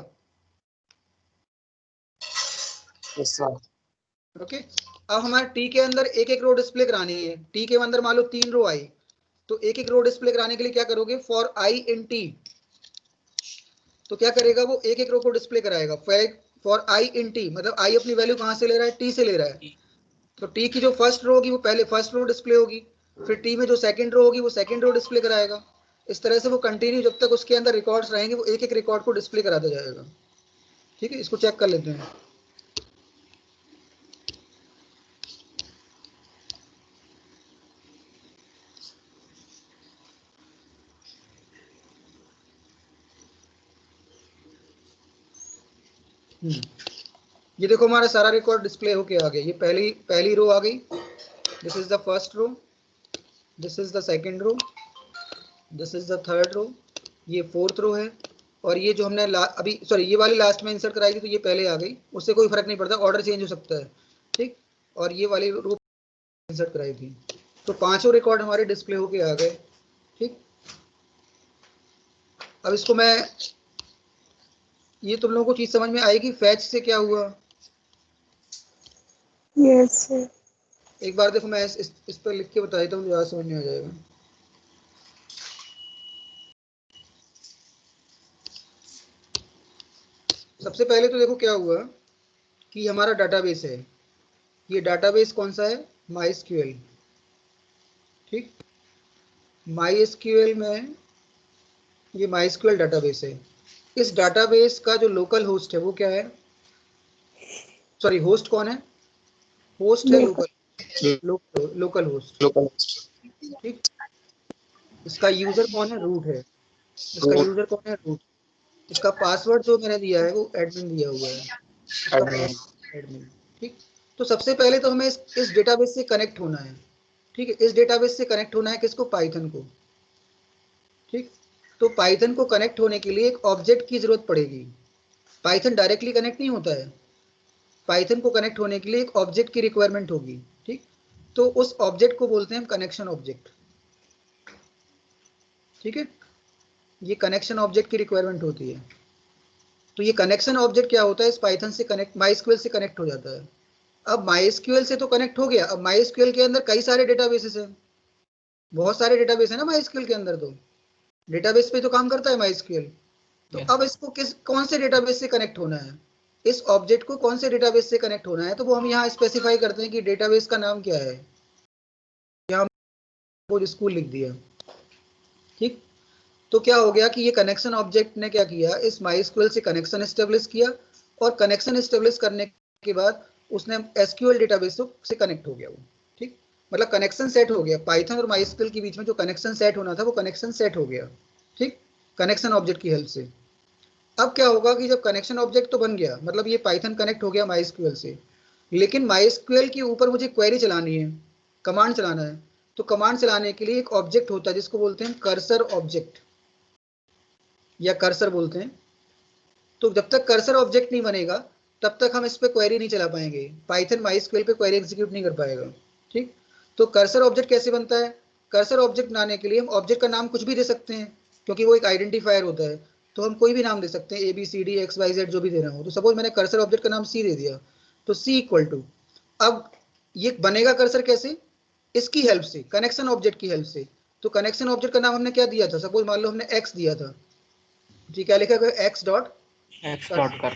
ओके, अब हमारे टी के अंदर एक एक रो डिस्प्ले करानी है। टी के अंदर मान लो 3 रो आई, तो एक एक रो डिस्प्ले कराने के लिए क्या करोगे, फॉर आई इन टी। तो क्या करेगा, वो एक एक रो को डिस्प्ले कराएगा। फॉर आई इन टी, मतलब आई अपनी वैल्यू कहाँ से ले रहा है, टी से ले रहा है। तो टी की जो फर्स्ट रो होगी वो पहले फर्स्ट रो डिस्प्ले होगी, फिर टी में जो सेकंड रो होगी वो सेकंड रो डिस्प्ले कराएगा। इस तरह से वो कंटिन्यू, जब तक उसके अंदर रिकॉर्ड्स रहेंगे, वो एक एक रिकॉर्ड को डिस्प्ले कराता जाएगा। ठीक है, इसको चेक कर लेते हैं। ये देखो हमारा सारा रिकॉर्ड डिस्प्ले होके आ गया। ये पहली रो आ गई, this is the first row, this is the second row, this is the third row, ये फोर्थ रो है, और ये जो हमने अभी सॉरी ये वाली लास्ट में इंसर्ट कराई थी, तो ये पहले आ गई। उससे कोई फर्क नहीं पड़ता, ऑर्डर चेंज हो सकता है। ठीक, और ये वाली रो इंसर्ट कराई थी, तो पांचों रिकॉर्ड हमारे डिस्प्ले होके आ गए। ठीक, अब इसको मैं, ये तुम लोगों को चीज समझ में आएगी, फैच से क्या हुआ। Yes sir. एक बार देखो, मैं इस पर लिख के बता देता हूँ, ज़्यादा समझ में आ जाएगा। सबसे पहले तो देखो क्या हुआ कि हमारा डाटाबेस है। ये डाटाबेस कौन सा है, माइस्क्यूएल। ठीक, माइस्क्यूएल में ये माइस्क्यूएल डाटाबेस है। इस डाटाबेस का जो लोकल होस्ट है वो क्या है, सॉरी होस्ट कौन है, होस्ट है local. Local. Local host. Local ठीक, इसका यूजर कौन है? रूट है। इसका यूजर कौन है? रूट। इसका पासवर्ड जो मैंने दिया है वो एडमिन दिया हुआ है। इसका पासवर्ड एडमिन। ठीक, तो सबसे पहले तो हमें इस डेटाबेस से कनेक्ट होना है। ठीक है, इस डेटाबेस से कनेक्ट होना है किसको? पाइथन को। ठीक, तो पाइथन को कनेक्ट होने के लिए एक ऑब्जेक्ट की जरूरत पड़ेगी। पाइथन डायरेक्टली कनेक्ट नहीं होता है। पाइथन को कनेक्ट होने के लिए एक ऑब्जेक्ट की रिक्वायरमेंट होगी। ठीक, तो उस ऑब्जेक्ट को बोलते हैं कनेक्शन ऑब्जेक्ट। ठीक है, ये कनेक्शन ऑब्जेक्ट की रिक्वायरमेंट होती है। तो ये कनेक्शन ऑब्जेक्ट क्या होता है? इस पाइथन से कनेक्ट, माइस्क्यूएल से कनेक्ट हो जाता है। अब माइस्क्यूएल से तो कनेक्ट हो गया, अब माइस्क्यूएल के अंदर कई सारे डेटाबेसेस हैं, बहुत सारे डेटाबेस है ना माइस्क्यूएल के अंदर। तो डेटाबेस पे तो काम करता है माइस्क्यूएल। तो अब इसको कौन से डेटाबेस से कनेक्ट होना है? इस ऑब्जेक्ट को कौन से डेटाबेस से कनेक्ट होना है? तो वो हम यहाँ स्पेसिफाई करते हैं कि डेटाबेस का नाम क्या है। यहाँ वो स्कूल लिख दिया। ठीक, तो क्या हो गया कि ये कनेक्शन ऑब्जेक्ट ने क्या किया? इस माइस्क्यूएल से कनेक्शन एस्टेब्लिश किया, और कनेक्शन एस्टेब्लिश करने के बाद उसने एसक्यूएल डेटाबेस से कनेक्ट हो गया वो। ठीक, मतलब कनेक्शन सेट हो गया। पाइथन और माइस्क्यूएल के बीच में जो कनेक्शन सेट होना था वो कनेक्शन सेट हो गया। ठीक, कनेक्शन ऑब्जेक्ट की हेल्प से। अब क्या होगा कि जब कनेक्शन ऑब्जेक्ट तो बन गया, मतलब ये पाइथन कनेक्ट हो गया माइस्क्यूएल से, लेकिन माइस्क्यूएल के ऊपर मुझे क्वेरी चलानी है, कमांड चलाना है। तो कमांड चलाने के लिए एक ऑब्जेक्ट होता है जिसको बोलते हैं कर्सर ऑब्जेक्ट, या कर्सर बोलते हैं। तो जब तक कर्सर ऑब्जेक्ट नहीं बनेगा तब तक हम इस पे क्वेरी नहीं चला पाएंगे, पाइथन माइस्क्यूएल पे क्वेरी एग्जीक्यूट नहीं कर पाएगा। ठीक, तो कर्सर ऑब्जेक्ट कैसे बनता है? कर्सर ऑब्जेक्ट बनाने के लिए हम ऑब्जेक्ट का नाम कुछ भी दे सकते हैं, क्योंकि वो एक आइडेंटिफायर होता है। तो हम कोई भी नाम दे सकते हैं, ABCD XYZ जो भी देना हो। तो सपोज मैंने कर्सर ऑब्जेक्ट का नाम C दे दिया, तो C इक्वल टू, अब ये बनेगा कर्सर कैसे? इसकी हेल्प से, कनेक्शन ऑब्जेक्ट की हेल्प से। तो कनेक्शन ऑब्जेक्ट का नाम हमने क्या दिया था? सपोज मान लो हमने X दिया था। जी, क्या लिखा गया? X dot cursor.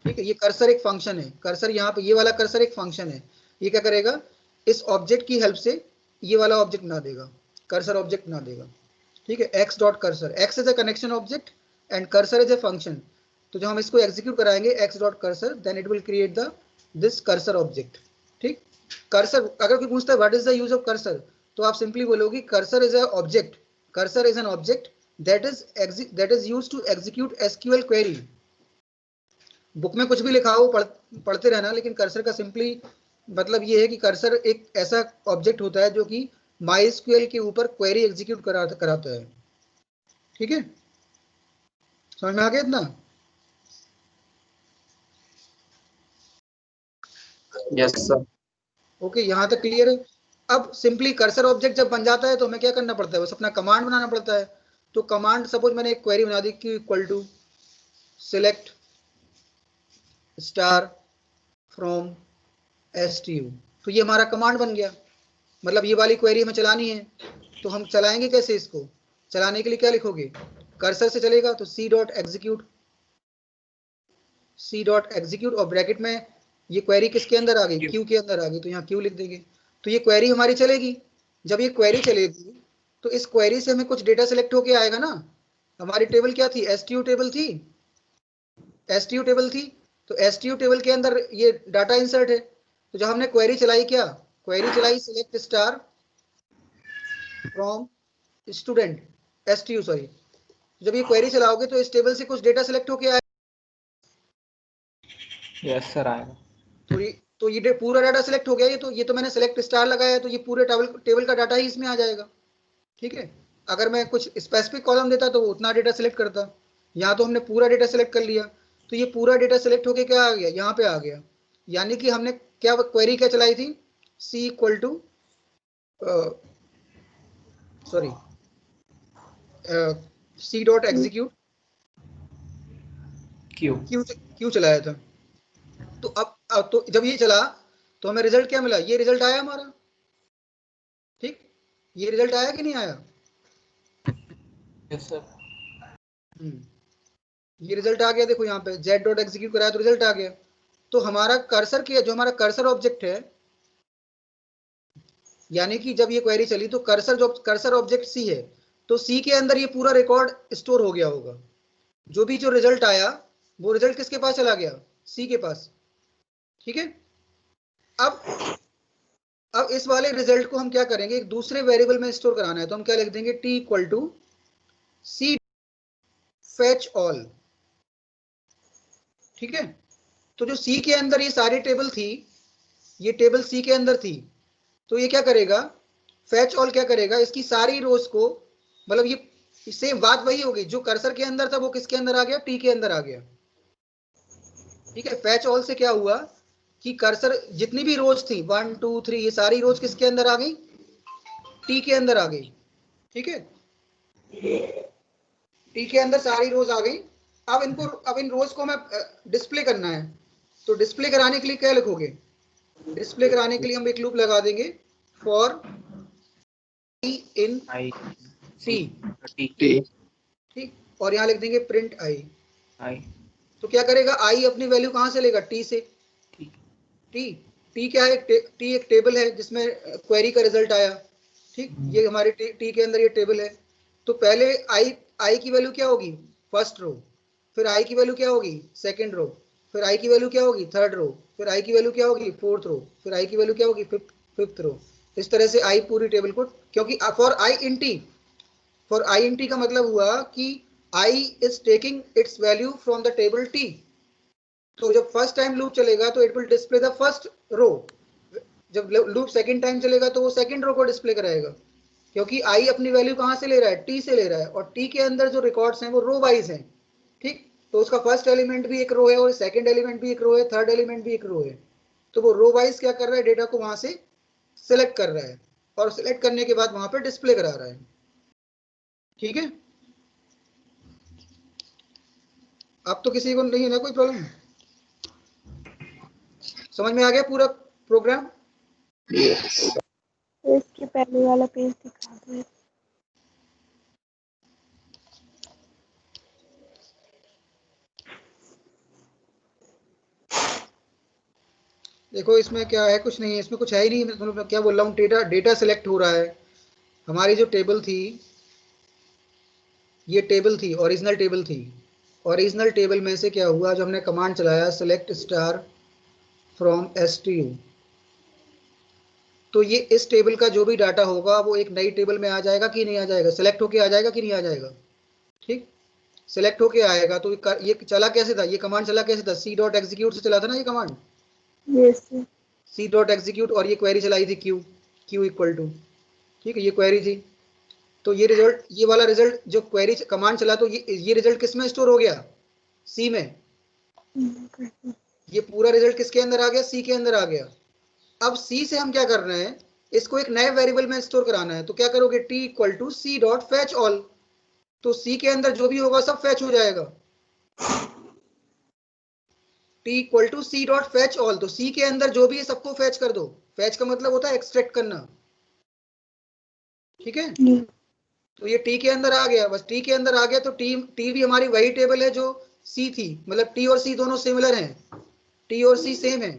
ठीक है, ये कर्सर एक फंक्शन है। कर्सर यहाँ पे, ये वाला कर्सर एक फंक्शन है। ये क्या करेगा? इस ऑब्जेक्ट की हेल्प से ये वाला ऑब्जेक्ट बना देगा, कर्सर ऑब्जेक्ट बना देगा। ठीक है, X dot cursor, X is a connection object and cursor is a function. तो जब हम इसको एग्जीक्यूट कराएंगे X dot cursor, then it will create the this cursor object. ठीक, कर्सर, अगर कोई पूछता है what is the use of cursor, तो आप सिंपली बोलोगे cursor is a object, cursor is an object that is used to execute SQL query। Book में कुछ भी लिखा हो पढ़ते रहना, लेकिन कर्सर का सिंपली मतलब ये है कि कर्सर एक ऐसा ऑब्जेक्ट होता है जो कि माइस्क्यूएल के ऊपर क्वेरी एग्जीक्यूट कराता है। ठीक है, समझ में आ गया इतना? Yes sir. ओके, यहाँ तक क्लियर है। अब सिंपली कर्सर ऑब्जेक्ट जब बन जाता है तो हमें क्या करना पड़ता है? बस अपना कमांड बनाना पड़ता है। तो कमांड, सपोज मैंने एक क्वेरी बना दी कि equal to select star from STU, तो ये हमारा कमांड बन गया। मतलब ये वाली क्वेरी हमें चलानी है, तो हम चलाएंगे कैसे इसको? चलाने के लिए क्या लिखोगे? कर्सर से चलेगा तो C डॉट एग्जीक्यूट, और ब्रैकेट में ये क्वेरी किसके अंदर आ गई? क्यू के अंदर आ गई, तो यहाँ क्यू लिख देंगे। तो ये क्वेरी हमारी चलेगी। जब ये क्वेरी चलेगी तो इस क्वेरी से हमें कुछ डेटा सेलेक्ट होके आएगा ना। हमारी टेबल क्या थी? STU टेबल थी। STU टेबल थी, तो STU टेबल के अंदर ये डाटा इंसर्ट है। तो जब हमने क्वेरी चलाई, क्या क्वेरी चलाई? Select star from student STU, sorry. जब ये क्वेरी चलाओगे तो इस टेबल से कुछ डेटा सेलेक्ट होके आएगा। यस सर, आएगा। तो ये पूरा डाटा सेलेक्ट हो गया। ये तो मैंने सेलेक्ट स्टार लगाया है, तो ये पूरे टेबल का डाटा ही इसमें आ जाएगा। ठीक है, अगर मैं कुछ स्पेसिफिक कॉलम देता तो वो उतना डेटा सेलेक्ट करता। यहाँ तो हमने पूरा डेटा सेलेक्ट कर लिया, तो ये पूरा डेटा सेलेक्ट होके क्या आ गया? यहाँ पे आ गया। यानी कि हमने क्या क्वेरी क्या चलाई थी? C equal to, sorry, C dot execute Q चलाया था। तो अब तो जब ये चला तो हमें रिजल्ट क्या मिला? ये रिजल्ट आया हमारा। ठीक, ये रिजल्ट आया कि नहीं आया? Yes sir. ये रिजल्ट आ गया। देखो यहाँ पे z डॉट एग्जीक्यूट कराया तो रिजल्ट आ गया। तो हमारा कर्सर किया, जो हमारा कर्सर ऑब्जेक्ट है, यानी कि जब ये क्वेरी चली तो कर्सर ऑब्जेक्ट C है, तो C के अंदर ये पूरा रिकॉर्ड स्टोर हो गया होगा। जो रिजल्ट आया वो रिजल्ट किसके पास चला गया? C के पास। ठीक है, अब अब इस वाले रिजल्ट को हम क्या करेंगे, एक दूसरे वेरिएबल में स्टोर कराना है, तो हम क्या लिख देंगे, T equal to C fetch all. ठीक है, तो जो सी के अंदर ये सारी टेबल थी, ये टेबल सी के अंदर थी, तो ये क्या करेगा, फेच ऑल क्या करेगा, इसकी सारी रोज को, मतलब ये सेम बात वही होगी, जो कर्सर के अंदर था वो किसके अंदर आ गया, टी के अंदर आ गया। ठीक है, फेच ऑल से क्या हुआ कि कर्सर जितनी भी रोज थी 1 2 3, ये सारी रोज किसके अंदर आ गई, टी के अंदर आ गई। ठीक है, टी के अंदर सारी रोज आ गई। अब इन रोज को हमें डिस्प्ले करना है, तो डिस्प्ले कराने के लिए क्या लिखोगे, डिस्प्ले कराने के लिए हम एक लूप लगा देंगे, for T in I C. T ठीक, और यहाँ लिख देंगे प्रिंट आई। आई तो क्या करेगा, आई अपनी वैल्यू कहाँ से लेगा, टी से। ठीक टी टी क्या है, टी एक टेबल है जिसमें क्वेरी का रिजल्ट आया। ठीक, ये हमारे टी के अंदर ये टेबल है। तो पहले आई की वैल्यू क्या होगी, फर्स्ट रो, फिर आई की वैल्यू क्या होगी, सेकंड रो, फिर आई की वैल्यू क्या होगी, थर्ड रो, फिर आई की वैल्यू क्या होगी, फोर्थ रो, फिर आई की वैल्यू क्या होगी, फिफ्थ रो। इस तरह से आई पूरी टेबल को, क्योंकि फॉर आई इन टी का मतलब हुआ कि I is taking its value from the table T. तो जब फर्स्ट टाइम लूप चलेगा तो it will display the first row, जब लूप सेकंड टाइम चलेगा तो वो सेकंड रो को डिस्प्ले कराएगा, क्योंकि आई अपनी वैल्यू कहाँ से ले रहा है, टी से ले रहा है, और टी के अंदर जो रिकॉर्ड्स हैं वो रो वाइज हैं। ठीक, तो उसका फर्स्ट एलिमेंट भी एक रो है, और सेकंड एलिमेंट भी एक रो है, थर्ड एलिमेंट भी एक रो है। तो वो रो वाइज क्या कर रहा है, डेटा को वहां से सिलेक्ट कर रहा है, और सिलेक्ट करने के बाद वहां पर डिस्प्ले करा रहा है। ठीक है, अब तो किसी को नहीं है ना कोई प्रॉब्लम, समझ में आ गया पूरा प्रोग्राम। तो इसके पहले वाला पेज दिखा दो। देखो इसमें क्या है, कुछ नहीं है इसमें, कुछ है ही नहीं, मैं क्या बोल रहा हूँ, डेटा सिलेक्ट हो रहा है। हमारी जो टेबल थी, ये टेबल थी, ओरिजिनल टेबल थी। ओरिजिनल टेबल में से क्या हुआ, जो हमने कमांड चलाया select star from S T U, तो ये इस टेबल का जो भी डाटा होगा वो एक नई टेबल में आ जाएगा कि नहीं आ जाएगा, सेलेक्ट होके आ जाएगा कि नहीं आ जाएगा। ठीक, सेलेक्ट होके आएगा। तो ये चला कैसे था, ये कमांड चला कैसे था, सी डॉट एग्जीक्यूट से चला था ना ये command, yes C dot execute, और ये क्वेरी चलाई थी क्यू इक्वल टू। ठीक है, ये क्वेरी थी। तो ये रिजल्ट, ये वाला रिजल्ट जो क्वेरी कमांड चला, तो ये रिजल्ट किस में स्टोर हो गया, सी में। ये पूरा रिजल्ट किसके अंदर आ गया, सी के अंदर आ गया। अब सी से हम क्या कर रहे हैं, इसको एक नए वेरिएबल में स्टोर कराना है, तो क्या करोगे, T equal to C dot fetch all. तो सी के अंदर जो भी होगा सब फैच हो जाएगा, T equal to C dot fetch all. तो सी के अंदर जो भी है सबको फैच कर दो। फैच का मतलब होता है एक्सट्रैक्ट करना। ठीक है, तो ये टी के अंदर आ गया, बस टी के अंदर आ गया, तो टी भी हमारी वही टेबल है जो सी थी, मतलब टी और सी दोनों सिमिलर हैं, टी और सी सेम है।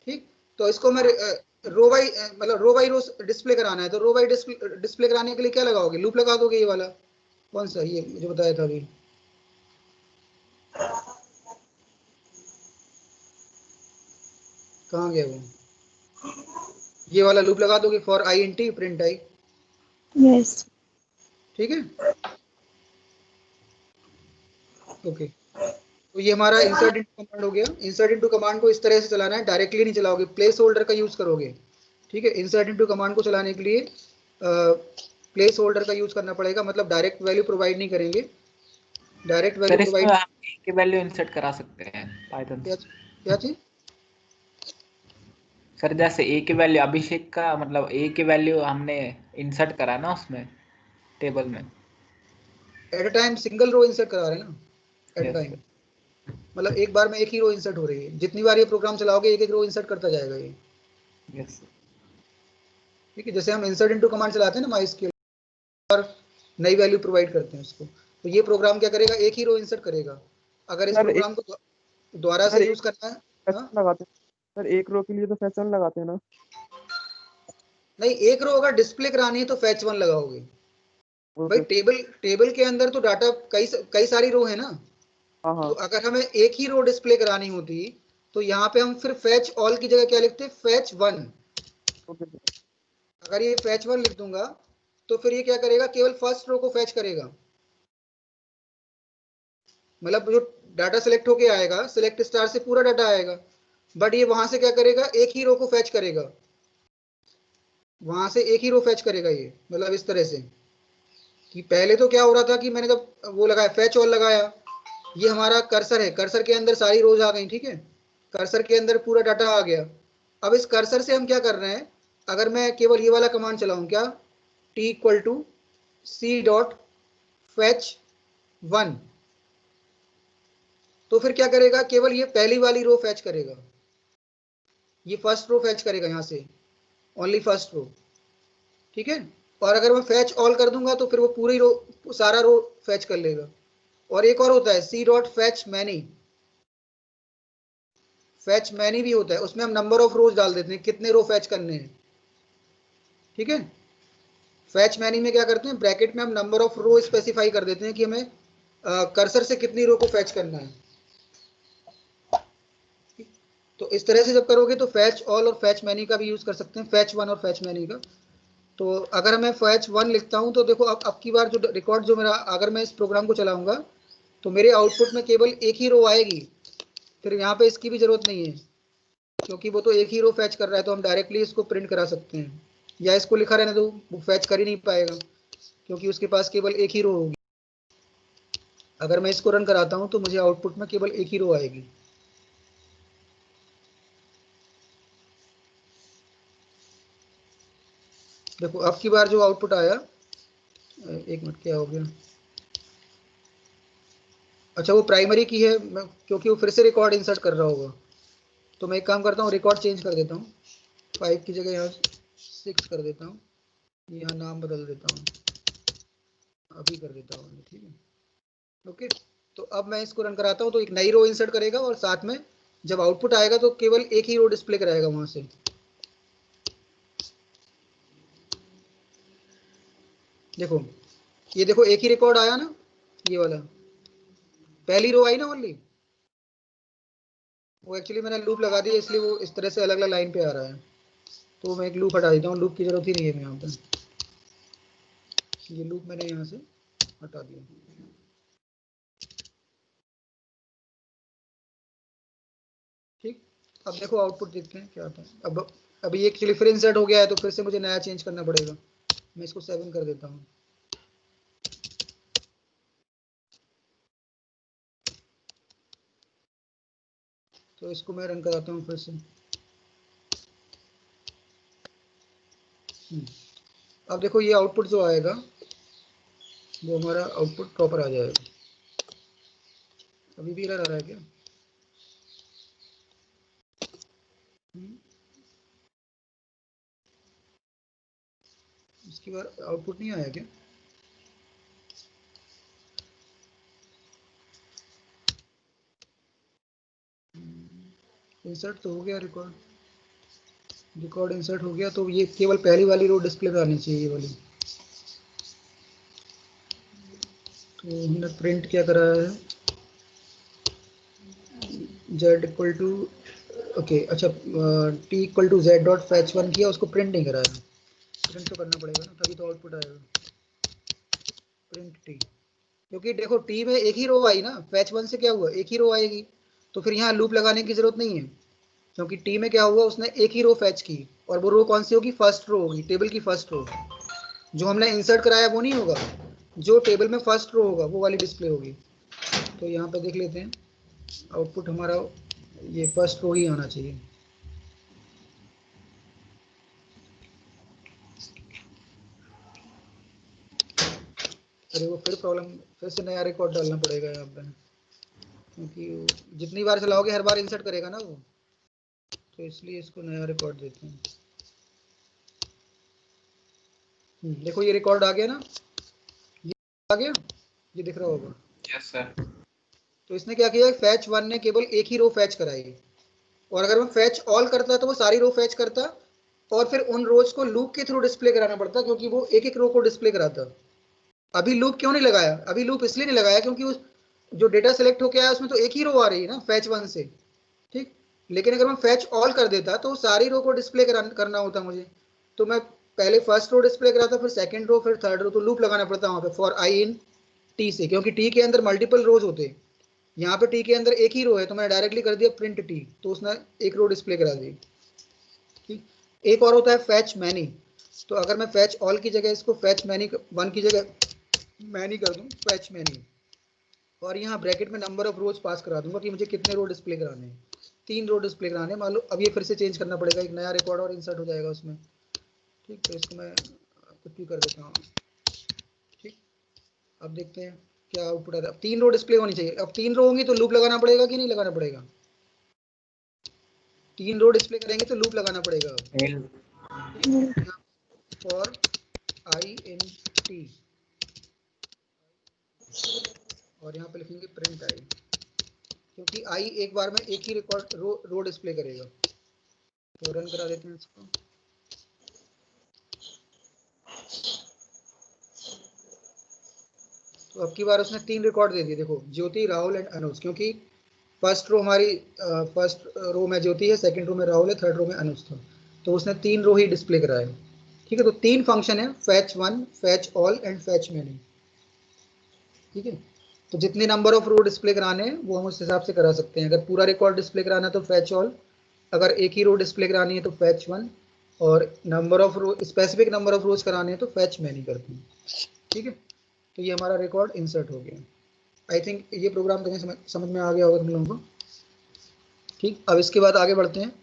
ठीक, तो इसको मैं रो बाई मतलब रो बाई रो डिस्प्ले कराना है, तो रो बाई डिस्प्ले कराने के लिए क्या लगाओगे, लूप लगा दोगे, ये वाला कौन सा, ये मुझे बताया था अभी, कहाँ गया वो, ये वाला लूप लगा दोगे, for I in T print I. Yes ठीक है, ओके। तो ये हमारा इंसर्ट इनटू कमांड हो गया। इंसर्ट इनटू कमांड को इस तरह से चलाना है, डायरेक्टली नहीं चलाओगे, प्लेस होल्डर का यूज करोगे। ठीक है, इंसर्ट इनटू कमांड को चलाने के लिए प्लेस होल्डर का यूज करना पड़ेगा, मतलब डायरेक्ट वैल्यू प्रोवाइड नहीं करेंगे, डायरेक्ट वैल्यू सर इसमें प्रोवाइड। आप ए की वैल्यू इंसर्ट करा सकते हैं पाइथन क्या से। क्या चीज, सर जैसे ए की वैल्यू अभिषेक का मतलब ए की वैल्यू हमने इंसर्ट करा ना उसमें टेबल में। At a time single row insert करा रहे हैं ना, at a yes time, sir. मतलब एक बार में एक ही रो इंसर्ट हो रही है, जितनी बार ये प्रोग्राम चलाओगे एक एक रो इंसर्ट करता जाएगा ये। Yes sir. ठीक है, जैसे हम इंसर्ट इनटू कमांड चलाते हैं ना माइस्क्यूएल, और नई वैल्यू प्रोवाइड करते हैं उसको, तो ये प्रोग्राम क्या करेगा, एक ही रो इंसर्ट करेगा। अगर इस सर एक प्रोग्राम को दोबारा सर से एक यूज करना है, हाँ, फैशन लगाते हैं सर, एक रो के लिए तो फैशन लगाते हैं ना। नहीं, एक रो अगर डिस्प्ले करानी है तो फैच वन लगाओगे। भाई ओके। टेबल के अंदर तो डाटा कई सारी रो है ना, हाँ तो हाँ। अगर हमें एक ही रो डिस्प्ले करानी होती तो यहाँ पे हम फिर फैच ऑल की जगह क्या लिखते, फैच वन। Okay sir. अगर ये फैच 1 लिख दूंगा तो फिर ये क्या करेगा, केवल फर्स्ट रो को फैच करेगा। मतलब जो डाटा सिलेक्ट होके आएगा, सिलेक्ट स्टार से पूरा डाटा आएगा, बट ये वहां से क्या करेगा, एक ही रो को फैच करेगा, वहां से एक ही रो फैच करेगा ये। मतलब इस तरह से कि पहले तो क्या हो रहा था कि मैंने जब वो लगाया फैच ऑल लगाया, ये हमारा कर्सर है, कर्सर के अंदर सारी रोज आ गई, ठीक है, कर्सर के अंदर पूरा डाटा आ गया। अब इस कर्सर से हम क्या कर रहे हैं, अगर मैं केवल ये वाला कमांड चलाऊं, क्या, T equal to C dot fetch 1, तो फिर क्या करेगा, केवल ये पहली वाली रो फैच करेगा, ये फर्स्ट रो फैच करेगा यहां से, ओनली फर्स्ट रो, ठीक है। और अगर मैं फैच ऑल कर दूंगा तो फिर वो पूरी रो, सारा रो फैच कर लेगा। और एक और होता है C dot fetch many, fetch many भी होता है, उसमें हम नंबर ऑफ रोज डाल देते हैं, कितने रो फैच करने हैं, ठीक है। फैच मैनी में क्या करते हैं, ब्रैकेट में हम नंबर ऑफ रो स्पेसिफाई कर देते हैं कि हमें कर्सर से कितनी रो को फैच करना है। तो इस तरह से जब करोगे तो फैच ऑल और फैच मैनी का भी यूज कर सकते हैं, फैच 1 और फैच मैनी का। तो अगर मैं फैच 1 लिखता हूं तो देखो अब की बार जो रिकॉर्ड जो मेरा, अगर मैं इस प्रोग्राम को चलाऊंगा तो मेरे आउटपुट में केवल एक ही रो आएगी, फिर यहाँ पे इसकी भी जरूरत नहीं है, क्योंकि वो तो एक ही रो फैच कर रहा है, तो हम डायरेक्टली इसको प्रिंट करा सकते हैं, या इसको लिखा रहने दो, वो फैच कर ही नहीं पाएगा, क्योंकि उसके पास केवल एक ही रो होगी। अगर मैं इसको रन कराता हूं तो मुझे आउटपुट में केवल एक ही रो आएगी। देखो अब की बार जो आउटपुट आया, एक मिनट क्या हो गया, अच्छा वो प्राइमरी की है, क्योंकि वो फिर से रिकॉर्ड इंसर्ट कर रहा होगा, तो मैं एक काम करता हूँ, रिकॉर्ड चेंज कर देता हूँ, 5 की जगह यहाँ 6 कर देता हूँ, यहाँ नाम बदल देता हूँ, अभी कर देता हूँ, ठीक है, ओके। तो अब मैं इसको रन कराता हूँ तो एक नई रो इंसर्ट करेगा, और साथ में जब आउटपुट आएगा तो केवल एक ही रो डिस्प्ले कराएगा वहां से। देखो ये देखो एक ही रिकॉर्ड आया ना, ये वाला पहली रो आई ना ओनली, वो एक्चुअली मैंने लूप लगा दिया इसलिए वो इस तरह से अलग अलग लाइन पे आ रहा है, तो मैं एक लूप हटा देता हूँ, लूप की जरूरत ही नहीं है यहाँ पे, ये लूप मैंने यहाँ से हटा दिया। ठीक, अब देखो आउटपुट देखते हैं क्या आता है। अब अभी ये एक्चुअली फिर इंसर्ट हो गया है, तो फिर से मुझे नया चेंज करना पड़ेगा, मैं इसको 7 कर देता हूँ। तो इसको मैं रन कराता हूँ फिर से। अब देखो ये आउटपुट जो आएगा वो हमारा आउटपुट प्रॉपर आ जाएगा। अभी भी एरर आ रहा है क्या? इसकी बार आउटपुट नहीं आया क्या? इंसर्ट तो हो गया रिकॉर्ड, रिकॉर्ड इंसर्ट हो गया, तो ये केवल पहली वाली रो डिस्प्ले में आनी चाहिए, ये वाली। तो हमने प्रिंट क्या करा है, z इक्वल टू, ओके अच्छा, t equal to z dot fetch 1 किया, उसको प्रिंट नहीं कराया, प्रिंट तो करना पड़ेगा ना, तभी तो आउटपुट आएगा, प्रिंट t, क्योंकि देखो t में एक ही रो आई ना, फैच 1 से क्या हुआ, एक ही रो आएगी, तो फिर यहाँ लूप लगाने की जरूरत नहीं है, क्योंकि टी में क्या हुआ, उसने एक ही रो फैच की, और वो रो कौन सी होगी, फर्स्ट रो होगी, टेबल की फर्स्ट रो, जो हमने इंसर्ट कराया वो नहीं होगा, जो टेबल में फर्स्ट रो होगा वो वाली डिस्प्ले होगी। तो यहाँ पे देख लेते हैं, आउटपुट हमारा ये फर्स्ट रो ही आना चाहिए। अरे वो फिर प्रॉब्लम, फिर से नया रिकॉर्ड डालना पड़ेगा यहाँ पे, क्योंकि जितनी बार चलाओगे हर बार इंसर्ट करेगा ना वो, तो इसलिए इसको नया रिकॉर्ड देते हैं। देखो ये रिकॉर्ड आ गया ना, ये आ गया, ये दिख रहा होगा। Yes sir. तो इसने क्या किया, फैच 1 ने केवल एक ही रो फैच कराई, और अगर मैं फैच ऑल करता तो वो सारी रो फैच करता, और फिर उन रोज को लूप के थ्रू डिस्प्ले कराना पड़ता, क्योंकि वो एक एक रो को डिस्प्ले कराता। अभी लूप क्यों नहीं लगाया, अभी लूप इसलिए नहीं लगाया क्योंकि उस जो डेटा सेलेक्ट होके आया उसमें तो एक ही रो आ रही है ना फैच 1 से, ठीक। लेकिन अगर मैं फैच ऑल कर देता तो सारी रो को डिस्प्ले करना होता मुझे, तो मैं पहले फर्स्ट रो डिस्प्ले कराता, फिर सेकंड रो, फिर थर्ड रो, तो लूप लगाना पड़ता वहाँ पे फॉर आई इन टी से, क्योंकि टी के अंदर मल्टीपल रोज होते हैं। यहाँ पे टी के अंदर एक ही रो है, तो मैंने डायरेक्टली कर दिया प्रिंट टी, तो उसने एक रो डिस्प्ले करा दी। ठीक, एक और होता है फैच मैनी। तो अगर मैं फैच ऑल की जगह इसको फैच मैनी वन की जगह मैनी कर दूं, फैच मैनी, और यहाँ ब्रैकेट में नंबर ऑफ रोज पास करा दूंगा कि मुझे कितने रो डिस्प्ले कराने हैं, 3 रो डिस्प्ले कराने हैं। मान लो अब ये फिर से चेंज करना पड़ेगा, एक नया रिकॉर्ड और इंसर्ट हो जाएगा उसमें। ठीक, तो इसको मैं कुछ भी कर देता हूँ। ठीक, अब देखते हैं क्या आउटपुट आता है। अब 3 रो डिस्प्ले होनी चाहिए। अब 3 रो होंगी तो लूप लगाना पड़ेगा कि नहीं लगाना पड़ेगा? 3 रो डिस्प्ले करेंगे तो लूप लगाना पड़ेगा। फॉर आई इन टी, और यहाँ पे लिखेंगे प्रिंट आई, क्योंकि आई एक बार में एक ही रिकॉर्ड रो डिस्प्ले करेगा। तो रन करा देते हैं इसको। तो अब की बार उसने 3 रिकॉर्ड दे दिए, देखो ज्योति, राहुल एंड अनुज, क्योंकि फर्स्ट रो हमारी फर्स्ट रो में ज्योति है, सेकंड रो में राहुल है, थर्ड रो में अनुज था, तो उसने 3 रो ही डिस्प्ले कराए। ठीक है, तो 3 फंक्शन है, fetch one, fetch all and fetch many. ठीक है, तो जितने नंबर ऑफ रो डिस्प्ले कराने हैं वो हम उस हिसाब से करा सकते हैं। अगर पूरा रिकॉर्ड डिस्प्ले कराना है तो फैच ऑल, अगर एक ही रो डिस्प्ले करानी है तो फैच वन, और number of row, specific number of rows कराने हैं तो फैच मैनी करते हैं। ठीक है, तो ये हमारा रिकॉर्ड इंसर्ट हो गया। आई थिंक ये प्रोग्राम तुम्हें समझ में आ गया होगा तुम लोगों को। ठीक, अब इसके बाद आगे बढ़ते हैं।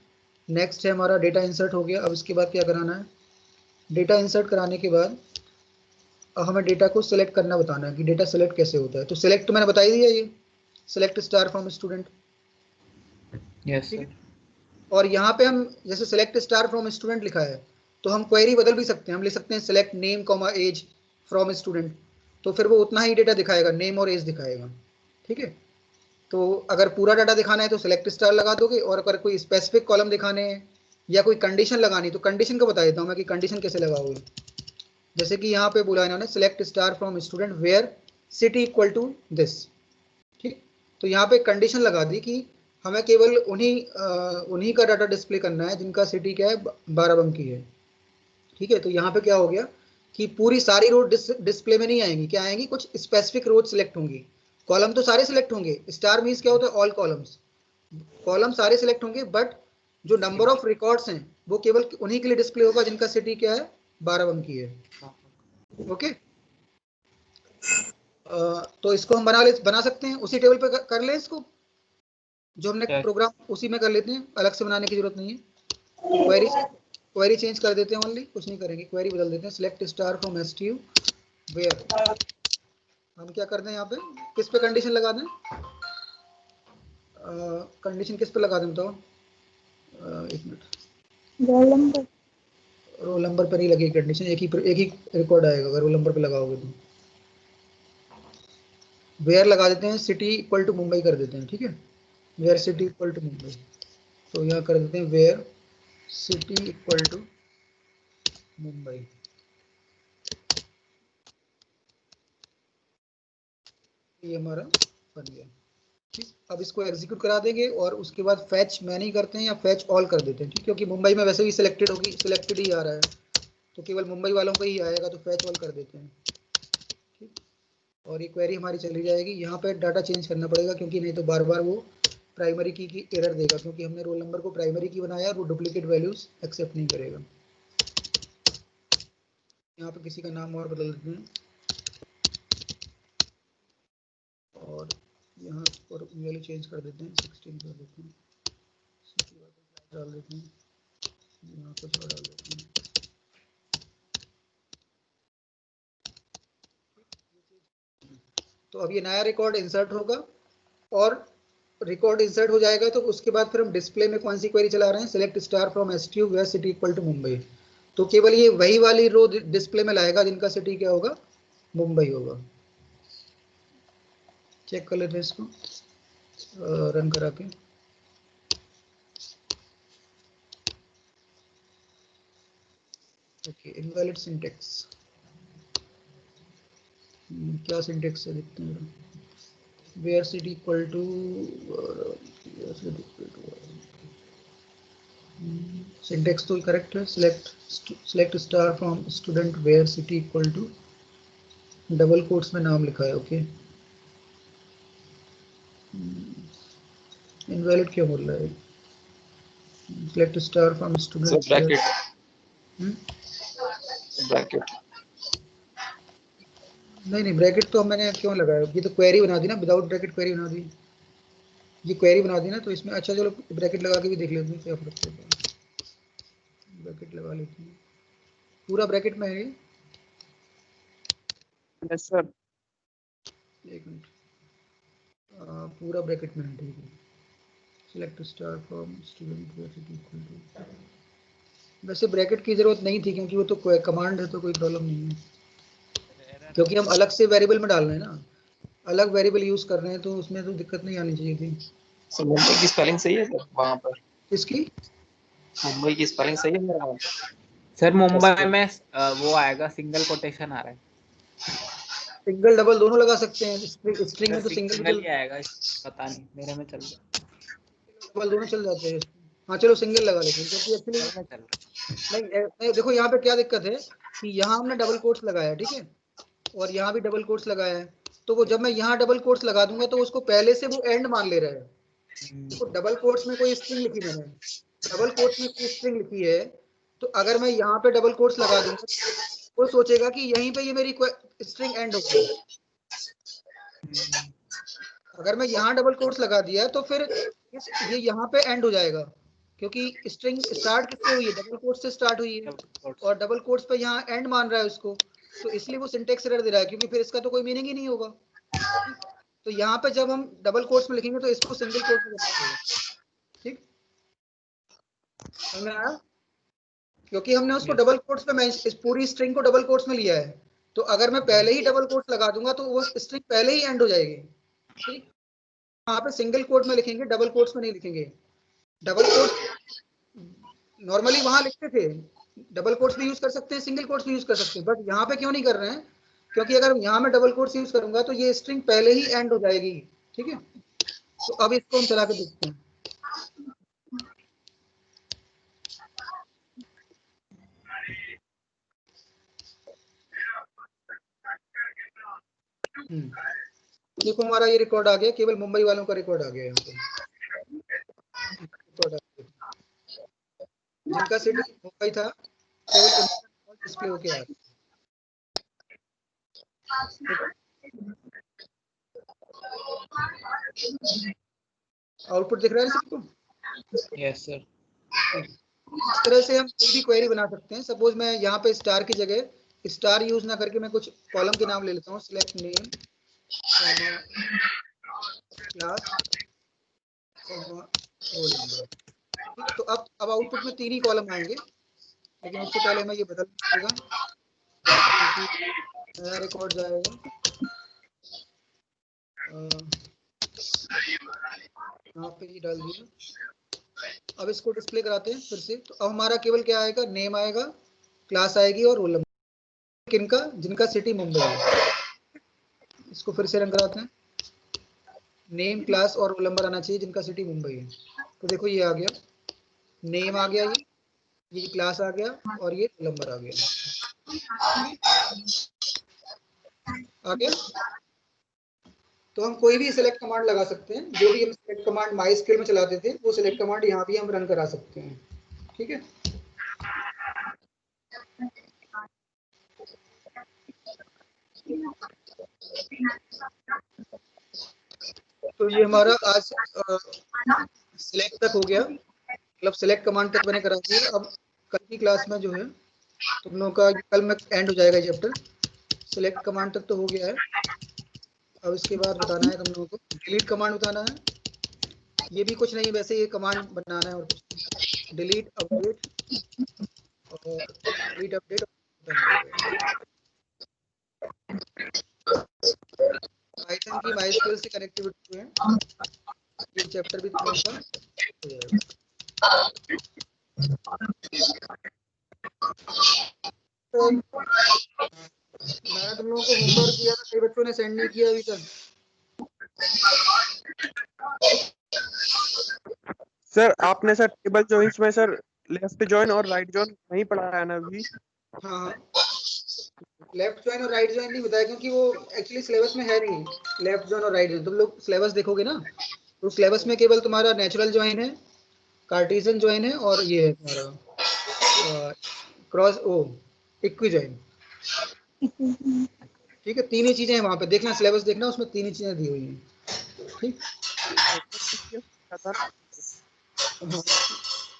नेक्स्ट है हमारा डेटा इंसर्ट हो गया। अब इसके बाद क्या कराना है? डेटा इंसर्ट कराने के बाद हमें डेटा को सिलेक्ट करना बताना है कि डेटा सिलेक्ट कैसे होता है। तो सिलेक्ट तो मैंने बता ही दिया, ये select star from student. Yes ठीक है, सर। और यहाँ पे हम जैसे सिलेक्ट स्टार फ्रॉम स्टूडेंट लिखा है, तो हम क्वेरी बदल भी सकते हैं। हम लिख सकते हैं select name comma age from student, तो फिर वो उतना ही डेटा दिखाएगा, नेम और एज दिखाएगा। ठीक है, तो अगर पूरा डाटा दिखाना है तो सिलेक्ट स्टार लगा दोगे, और अगर कोई स्पेसिफिक कॉलम दिखाने हैं या कोई कंडीशन लगानी तो कंडीशन का बता देता हूँ मैं कि कंडीशन कैसे लगाओगे। जैसे कि यहाँ पे बोला इन्होंने select star from student where city equal to this. ठीक, तो यहाँ पे कंडीशन लगा दी कि हमें केवल उन्हीं का डाटा डिस्प्ले करना है जिनका सिटी क्या है, 12 है। ठीक है, तो यहाँ पे क्या हो गया कि पूरी सारी रो डिस्प्ले में नहीं आएंगी, क्या आएंगी, कुछ स्पेसिफिक रोज सिलेक्ट होंगी। कॉलम तो सारे सिलेक्ट होंगे, स्टार मीन्स क्या होता है, ऑल कॉलम्स, कॉलम सारे सिलेक्ट होंगे, बट जो नंबर ऑफ रिकॉर्ड्स हैं वो केवल उन्हीं के लिए डिस्प्ले होगा जिनका सिटी क्या है, 12 है। ओके, तो इसको हम बना सकते हैं उसी टेबल पे कर ले इसको, जो हमने प्रोग्राम उसी में कर लेते हैं, अलग से बनाने की जरूरत नहीं है। तो क्वेरी चेंज कर देते हैं, ओनली कुछ नहीं करेंगे, क्वेरी बदल देते हैं, select star from STU where. हम क्या कर दें यहाँ पे, किस पे कंडीशन लगा दें, कंडीशन किस पे लगा दें बताओ, एक मिनट। रोल नंबर पर ही लगी कंडीशन, एक ही रिकॉर्ड आएगा अगर रोल नंबर पे लगाओगे तो। वेयर लगा देते हैं, सिटी इक्वल टू मुंबई कर देते हैं। ठीक है, where city equal to Mumbai, तो यहाँ कर देते हैं where city equal to Mumbai. ये हमारा बन गया। ठीक, अब इसको एग्जीक्यूट करा देंगे और उसके बाद फैच मैनी करते हैं या फैच ऑल कर देते हैं। ठीक, क्योंकि मुंबई में वैसे भी सिलेक्टेड ही आ रहा है, तो केवल मुंबई वालों को ही आएगा, तो फैच ऑल कर देते हैं। ठीक, और ये क्वेरी हमारी चली जाएगी। यहाँ पे डाटा चेंज करना पड़ेगा, क्योंकि नहीं तो बार बार वो प्राइमरी की एरर देगा, क्योंकि हमने रोल नंबर को प्राइमरी की बनाया और वो डुप्लीकेट वैल्यूज एक्सेप्ट नहीं करेगा। यहाँ पे किसी का नाम और बदल देते हैं, और यहाँ पर वैल्यू चेंज कर देते हैं, 16 कर देते हैं, डाल देते हैं, यहाँ कुछ और डाल देते हैं। तो अब ये नया रिकॉर्ड इंसर्ट होगा, और रिकॉर्ड इंसर्ट हो जाएगा तो उसके बाद फिर हम डिस्प्ले में कौन सी क्वेरी चला रहे हैं, select star from STU where city equal to Mumbai. तो केवल ये वही वाली रो डिस्प्ले में लाएगा जिनका सिटी क्या होगा, मुंबई होगा। चेक कर लेते हैं इसको रन करा के। ओके, इनवैलिड सिंटेक्स, क्या सिंटेक्स है देखते हैं। Where city equal to syntax तो करेक्ट है. Select star from student where city equal to double quotes में नाम लिखा है. ओके. इनवैलिड क्यों बोल रहा है? Select star from student bracket नहीं ब्रैकेट तो मैंने क्यों लगाया? ये तो क्वेरी बना दी ना, विदाउट ब्रैकेट क्वेरी बना दी. ये क्वेरी बना दी ना, तो इसमें अच्छा चलो ब्रैकेट लगा के भी देख लेते हैं क्या फर्क पड़ता है. ब्रैकेट लगा लेते हैं. पूरा ब्रैकेट में है. Yes sir. एक मिनट. पूरा ब्रैकेट में है. ठीक है. Select star from student equal to. वैसे ब्रैकेट की जरूरत नहीं थी क्योंकि वो तो कमांड है, तो कोई प्रॉब्लम नहीं है. क्योंकि हम अलग से वेरिएबल में डाल रहे हैं ना, अलग वेरिएबल यूज कर रहे हैं, तो उसमें तो दिक्कत नहीं आनी चाहिए थी. सर मुंबई की स्पेलिंग सही है सर वहाँ पर? इसकी मुंबई की स्पेलिंग सही है मेरा? सर मुंबई में वो आएगा, सिंगल कोटेशन आ रहा है. सिंगल डबल दोनों लगा सकते हैं. स्ट्रिंग में तो सिंगल ही आएगा, पता नहीं, मेरे में चल रहा है. डबल दोनों चल जाते हैं. हाँ चलो सिंगल लगा लेते हैं, क्योंकि एक्चुअली नहीं देखो यहाँ पे क्या दिक्कत है कि यहाँ हमने डबल कोट्स लगाया, ठीक है, और यहाँ भी डबल कोट्स लगाया है. तो वो जब मैं यहाँ डबल कोट्स लगा दूंगा तो उसको पहले से वो एंड मान ले रहा है. तो डबल कोट्स में कोई स्ट्रिंग लिखी मैंने, डबल कोट्स में कोई स्ट्रिंग लिखी है, तो अगर मैं यहाँ पे डबल कोट्स लगा दूंगा वो सोचेगा कि यहीं पे ये मेरी स्ट्रिंग एंड हो गई. अगर मैं यहाँ डबल कोट्स लगा दिया तो फिर ये यहाँ पे एंड हो जाएगा, क्योंकि स्ट्रिंग स्टार्ट किससे हुई है? डबल कोट्स से स्टार्ट हुई है, और डबल कोट्स पे यहाँ एंड मान रहा है उसको, तो इसलिए वो सिंटेक्स एरर दे रहा है, क्योंकि फिर इसका तो कोई मीनिंग ही नहीं होगा. तो यहाँ पे जब हम डबल कोट्स में लिखेंगे तो इसको सिंगल कोट्स में लिखेंगे. ठीक समझ में आया? क्योंकि हमने उसको डबल कोट्स में, मैं इस पूरी स्ट्रिंग को डबल कोट्स में लिया है, तो अगर मैं पहले ही डबल कोट्स लगा दूंगा तो वो स्ट्रिंग पहले ही एंड हो जाएगी. ठीक, वहाँ पे सिंगल कोट में लिखेंगे, डबल कोट्स में नहीं लिखेंगे. डबल कोट्स नॉर्मली वहां लिखते थे, डबल कोट्स भी यूज कर सकते हैं, सिंगल कोट्स भी यूज कर सकते हैं, बट यहाँ पे क्यों नहीं कर रहे हैं? क्योंकि अगर यहाँ मैं डबल कोट्स यूज करूंगा तो ये स्ट्रिंग पहले ही एंड हो जाएगी. ठीक है, तो अब इसको हम चला के देखते हैं. देखो हमारा ये रिकॉर्ड आ गया, केवल मुंबई वालों का रिकॉर्ड आ गया यहाँ पे. रिकॉर्ड आ गया. जिनका सिटी मुंबई था केवल डिस्प्ले होके आ रहा. आउटपुट दिख रहा है सबको? Yes sir. इस तरह से हम कोई भी क्वेरी बना सकते हैं. सपोज मैं यहाँ पे स्टार की जगह स्टार यूज ना करके मैं कुछ कॉलम के नाम ले लेता हूँ. Select name class roll number. तो अब आउटपुट में 3 ही कॉलम आएंगे, लेकिन उससे पहले मैं ये बदल दूंगा, नया रिकॉर्ड जाएगा. यहाँ पे ही डाल दिया. अब इसको डिस्प्ले कराते हैं फिर से. तो अब हमारा केवल क्या आएगा? नेम आएगा, क्लास आएगी और रोल नंबर. किनका? जिनका सिटी मुंबई है. इसको फिर से रन कराते हैं. नेम क्लास और रोल नंबर आना चाहिए जिनका सिटी मुंबई है. तो देखो ये आ गया, नेम आ गया, ये क्लास आ गया और ये रोल नंबर आ गया. आ गया. तो हम कोई भी सिलेक्ट कमांड लगा सकते हैं. जो भी हम सिलेक्ट कमांड माइस्क्यूएल में चलाते थे वो सिलेक्ट कमांड यहाँ भी हम रन करा सकते हैं. ठीक है. तो ये हमारा आज सिलेक्ट तक हो गया, मतलब सिलेक्ट कमांड तक मैंने करा दिया. अब कल की क्लास में जो है तुम लोगों का कल में एंड हो जाएगा चैप्टर. सिलेक्ट कमांड तक तो हो गया है. अब इसके बाद बताना है तुम लोगों को डिलीट कमांड बताना है. ये भी कुछ नहीं, वैसे ये कमांड बनाना है और कुछ. डिलीट अपडेट और डिलीट अपडेट. पाइथन की माइस्क्यूएल से कनेक्टिविटी है, ये चैप्टर भी तुम लोगों का हो जाएगा. तो मैंने तुम लोगों को होमवर्क दिया था, कई बच्चों ने सेंड नहीं किया अभी तक. सर आपने सर टेबल जॉइंट्स में सर लेफ्ट जॉइन और राइट जॉइन नहीं पढ़ाया है ना अभी? हाँ हाँ, लेफ्ट ज्वाइन और राइट ज्वाइन नहीं बताया क्योंकि वो एक्चुअली सिलेबस में है नहीं। लेफ्ट ज्वाइन और राइट ज्वाइन तुम लोग सिलेबस देखोगे ना, तो सिलेबस में केवल तुम्हारा नेचुरल ज्वाइन है, कार्टेशियन ज्वाइन है, और ये है तुम्हारा क्रॉस ओ इक्वी ज्वाइन। ठीक है, तीन ही चीजें हैं वहां पे, देखना सिलेबस देखना, उसमें तीन ही चीजें दी हुई हैं। ठीक,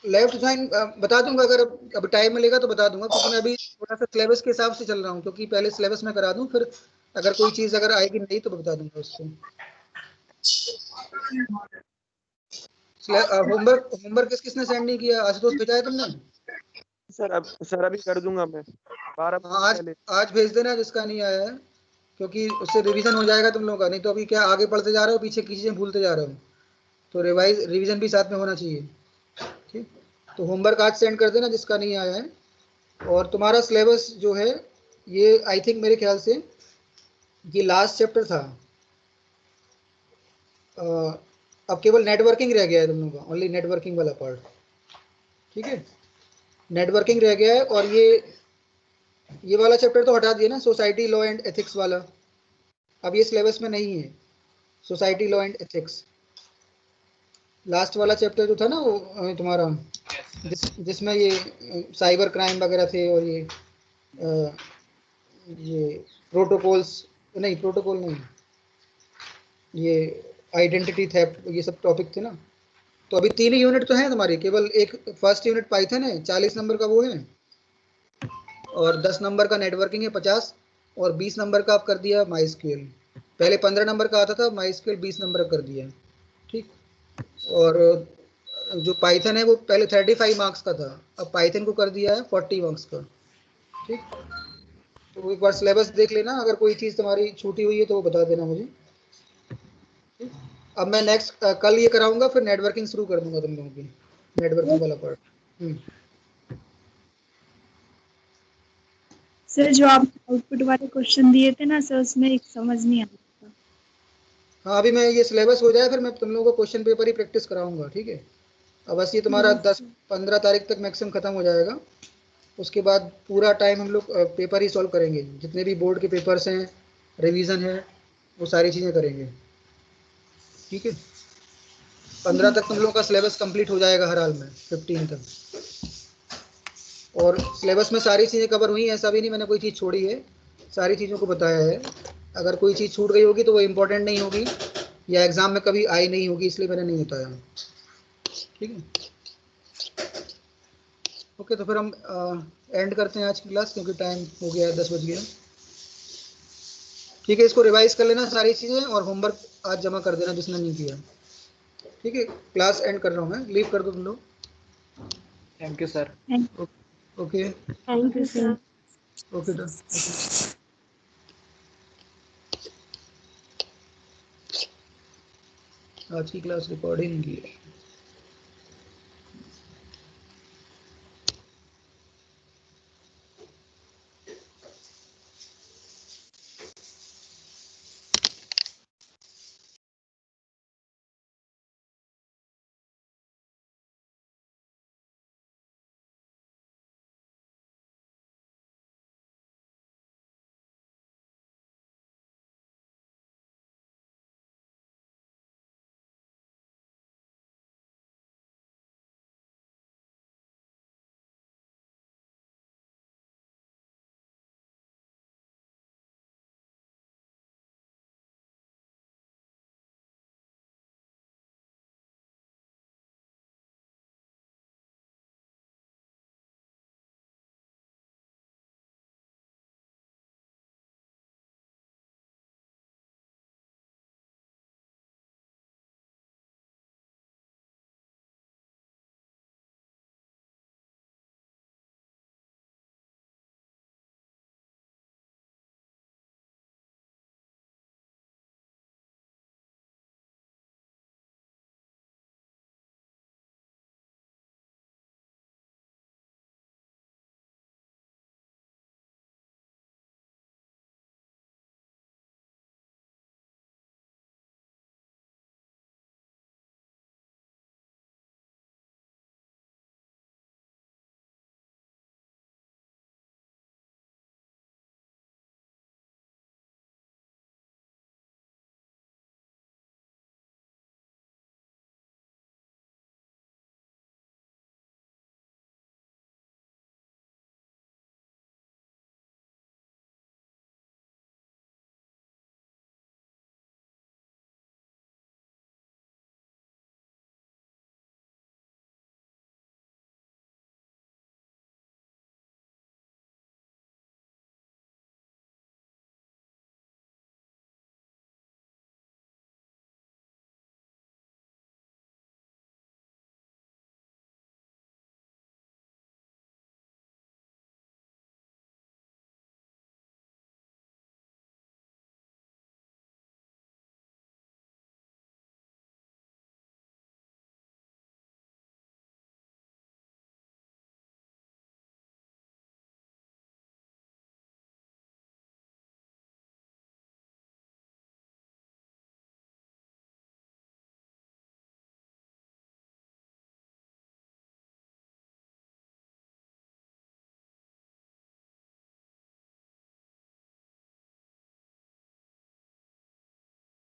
लेफ्ट ज्वाइन बता दूंगा, अगर अब टाइम मिलेगा तो बता दूंगा, क्योंकि मैं अभी थोड़ा सा सिलेबस के हिसाब से चल रहा हूँ, क्योंकि पहले सिलेबस में करा दूं, फिर अगर कोई चीज अगर आएगी नहीं तो बता दूंगा उसको। होमवर्क होमवर्क किसने सेंड नहीं किया? आशुतोष भेजा है तुमने? सर अभी कर दूंगा मैं 12 हाँ, आज पहले। आज भेज देना जिसका नहीं आया है, क्योंकि उससे रिवीजन हो जाएगा तुम लोगों का। नहीं तो अभी क्या आगे पढ़ते जा रहे हो, पीछे की चीजें भूलते जा रहे हो, तो रिवीजन भी साथ में होना चाहिए। ठीक, तो होमवर्क आज सेंड कर देना जिसका नहीं आया है। और तुम्हारा सिलेबस जो है, ये आई थिंक मेरे ख्याल से ये लास्ट चैप्टर था। अब केवल नेटवर्किंग रह गया है तुम लोगों का, ओनली नेटवर्किंग वाला पार्ट। ठीक है, नेटवर्किंग रह गया है, और ये वाला चैप्टर तो हटा दिया ना, सोसाइटी लॉ एंड एथिक्स वाला, अब ये सिलेबस में नहीं है। Society law and ethics last वाला चैप्टर जो था ना, वो तुम्हारा जिसमें ये साइबर क्राइम वगैरह थे, और ये प्रोटोकॉल्स, नहीं प्रोटोकॉल नहीं, ये आइडेंटिटी थेफ्ट, ये सब टॉपिक थे ना। तो अभी 3 ही यूनिट तो हैं तुम्हारी, केवल एक फर्स्ट यूनिट पाइथन है 40 नंबर का वो है, और 10 नंबर का नेटवर्किंग है 50, और 20 नंबर का आप कर दिया माइस्क्यूएल। पहले 15 नंबर का आता था, माइस्क्यूएल 20 नंबर का कर दिया। ठीक, और जो पाइथन है वो पहले 35 मार्क्स का था, अब पाइथन को कर दिया है 40 मार्क्स का। ठीक, तो एक बार सिलेबस देख लेना, अगर कोई चीज़ तुम्हारी छूटी हुई है तो वो बता देना मुझे। ठीक? अब मैं नेक्स्ट कल ये कराऊंगा, फिर नेटवर्किंग शुरू कर दूंगा तुम लोगों की, नेटवर्किंग वाला पार्ट। सर जो आप आउटपुट वाले क्वेश्चन दिए थे ना सर, उसमें एक समझ नहीं आ रहा था। हाँ, अभी मैं ये सिलेबस हो जाए फिर मैं तुम लोगों को क्वेश्चन पेपर ही प्रैक्टिस कराऊंगा। ठीक है, अब बस ये तुम्हारा 10-15 तारीख तक मैक्सिमम खत्म हो जाएगा, उसके बाद पूरा टाइम हम लोग पेपर ही सॉल्व करेंगे, जितने भी बोर्ड के पेपर्स हैं, रिवीजन है, वो सारी चीज़ें करेंगे। ठीक है, 15 तक तुम लोगों का सिलेबस कंप्लीट हो जाएगा हर हाल में, 15 तक। और सिलेबस में सारी चीज़ें कवर हुई हैं, ऐसा भी नहीं मैंने कोई चीज़ छोड़ी है, सारी चीज़ों को बताया है। अगर कोई चीज़ छूट गई होगी तो वो इम्पोर्टेंट नहीं होगी, या एग्ज़ाम में कभी आई नहीं होगी, इसलिए मैंने नहीं बताया। ठीक है, ओके, तो फिर हम एंड करते हैं आज की क्लास, क्योंकि टाइम हो गया है, 10 बज गया। ठीक है, इसको रिवाइज कर लेना सारी चीज़ें, और होमवर्क आज जमा कर देना जिसने नहीं किया। ठीक है, क्लास एंड कर रहा हूँ मैं, लीव कर दो तुम लोग। Thank you sir. Okay thank you sir. Okay done. आज की क्लास रिकॉर्ड ही नहीं की है।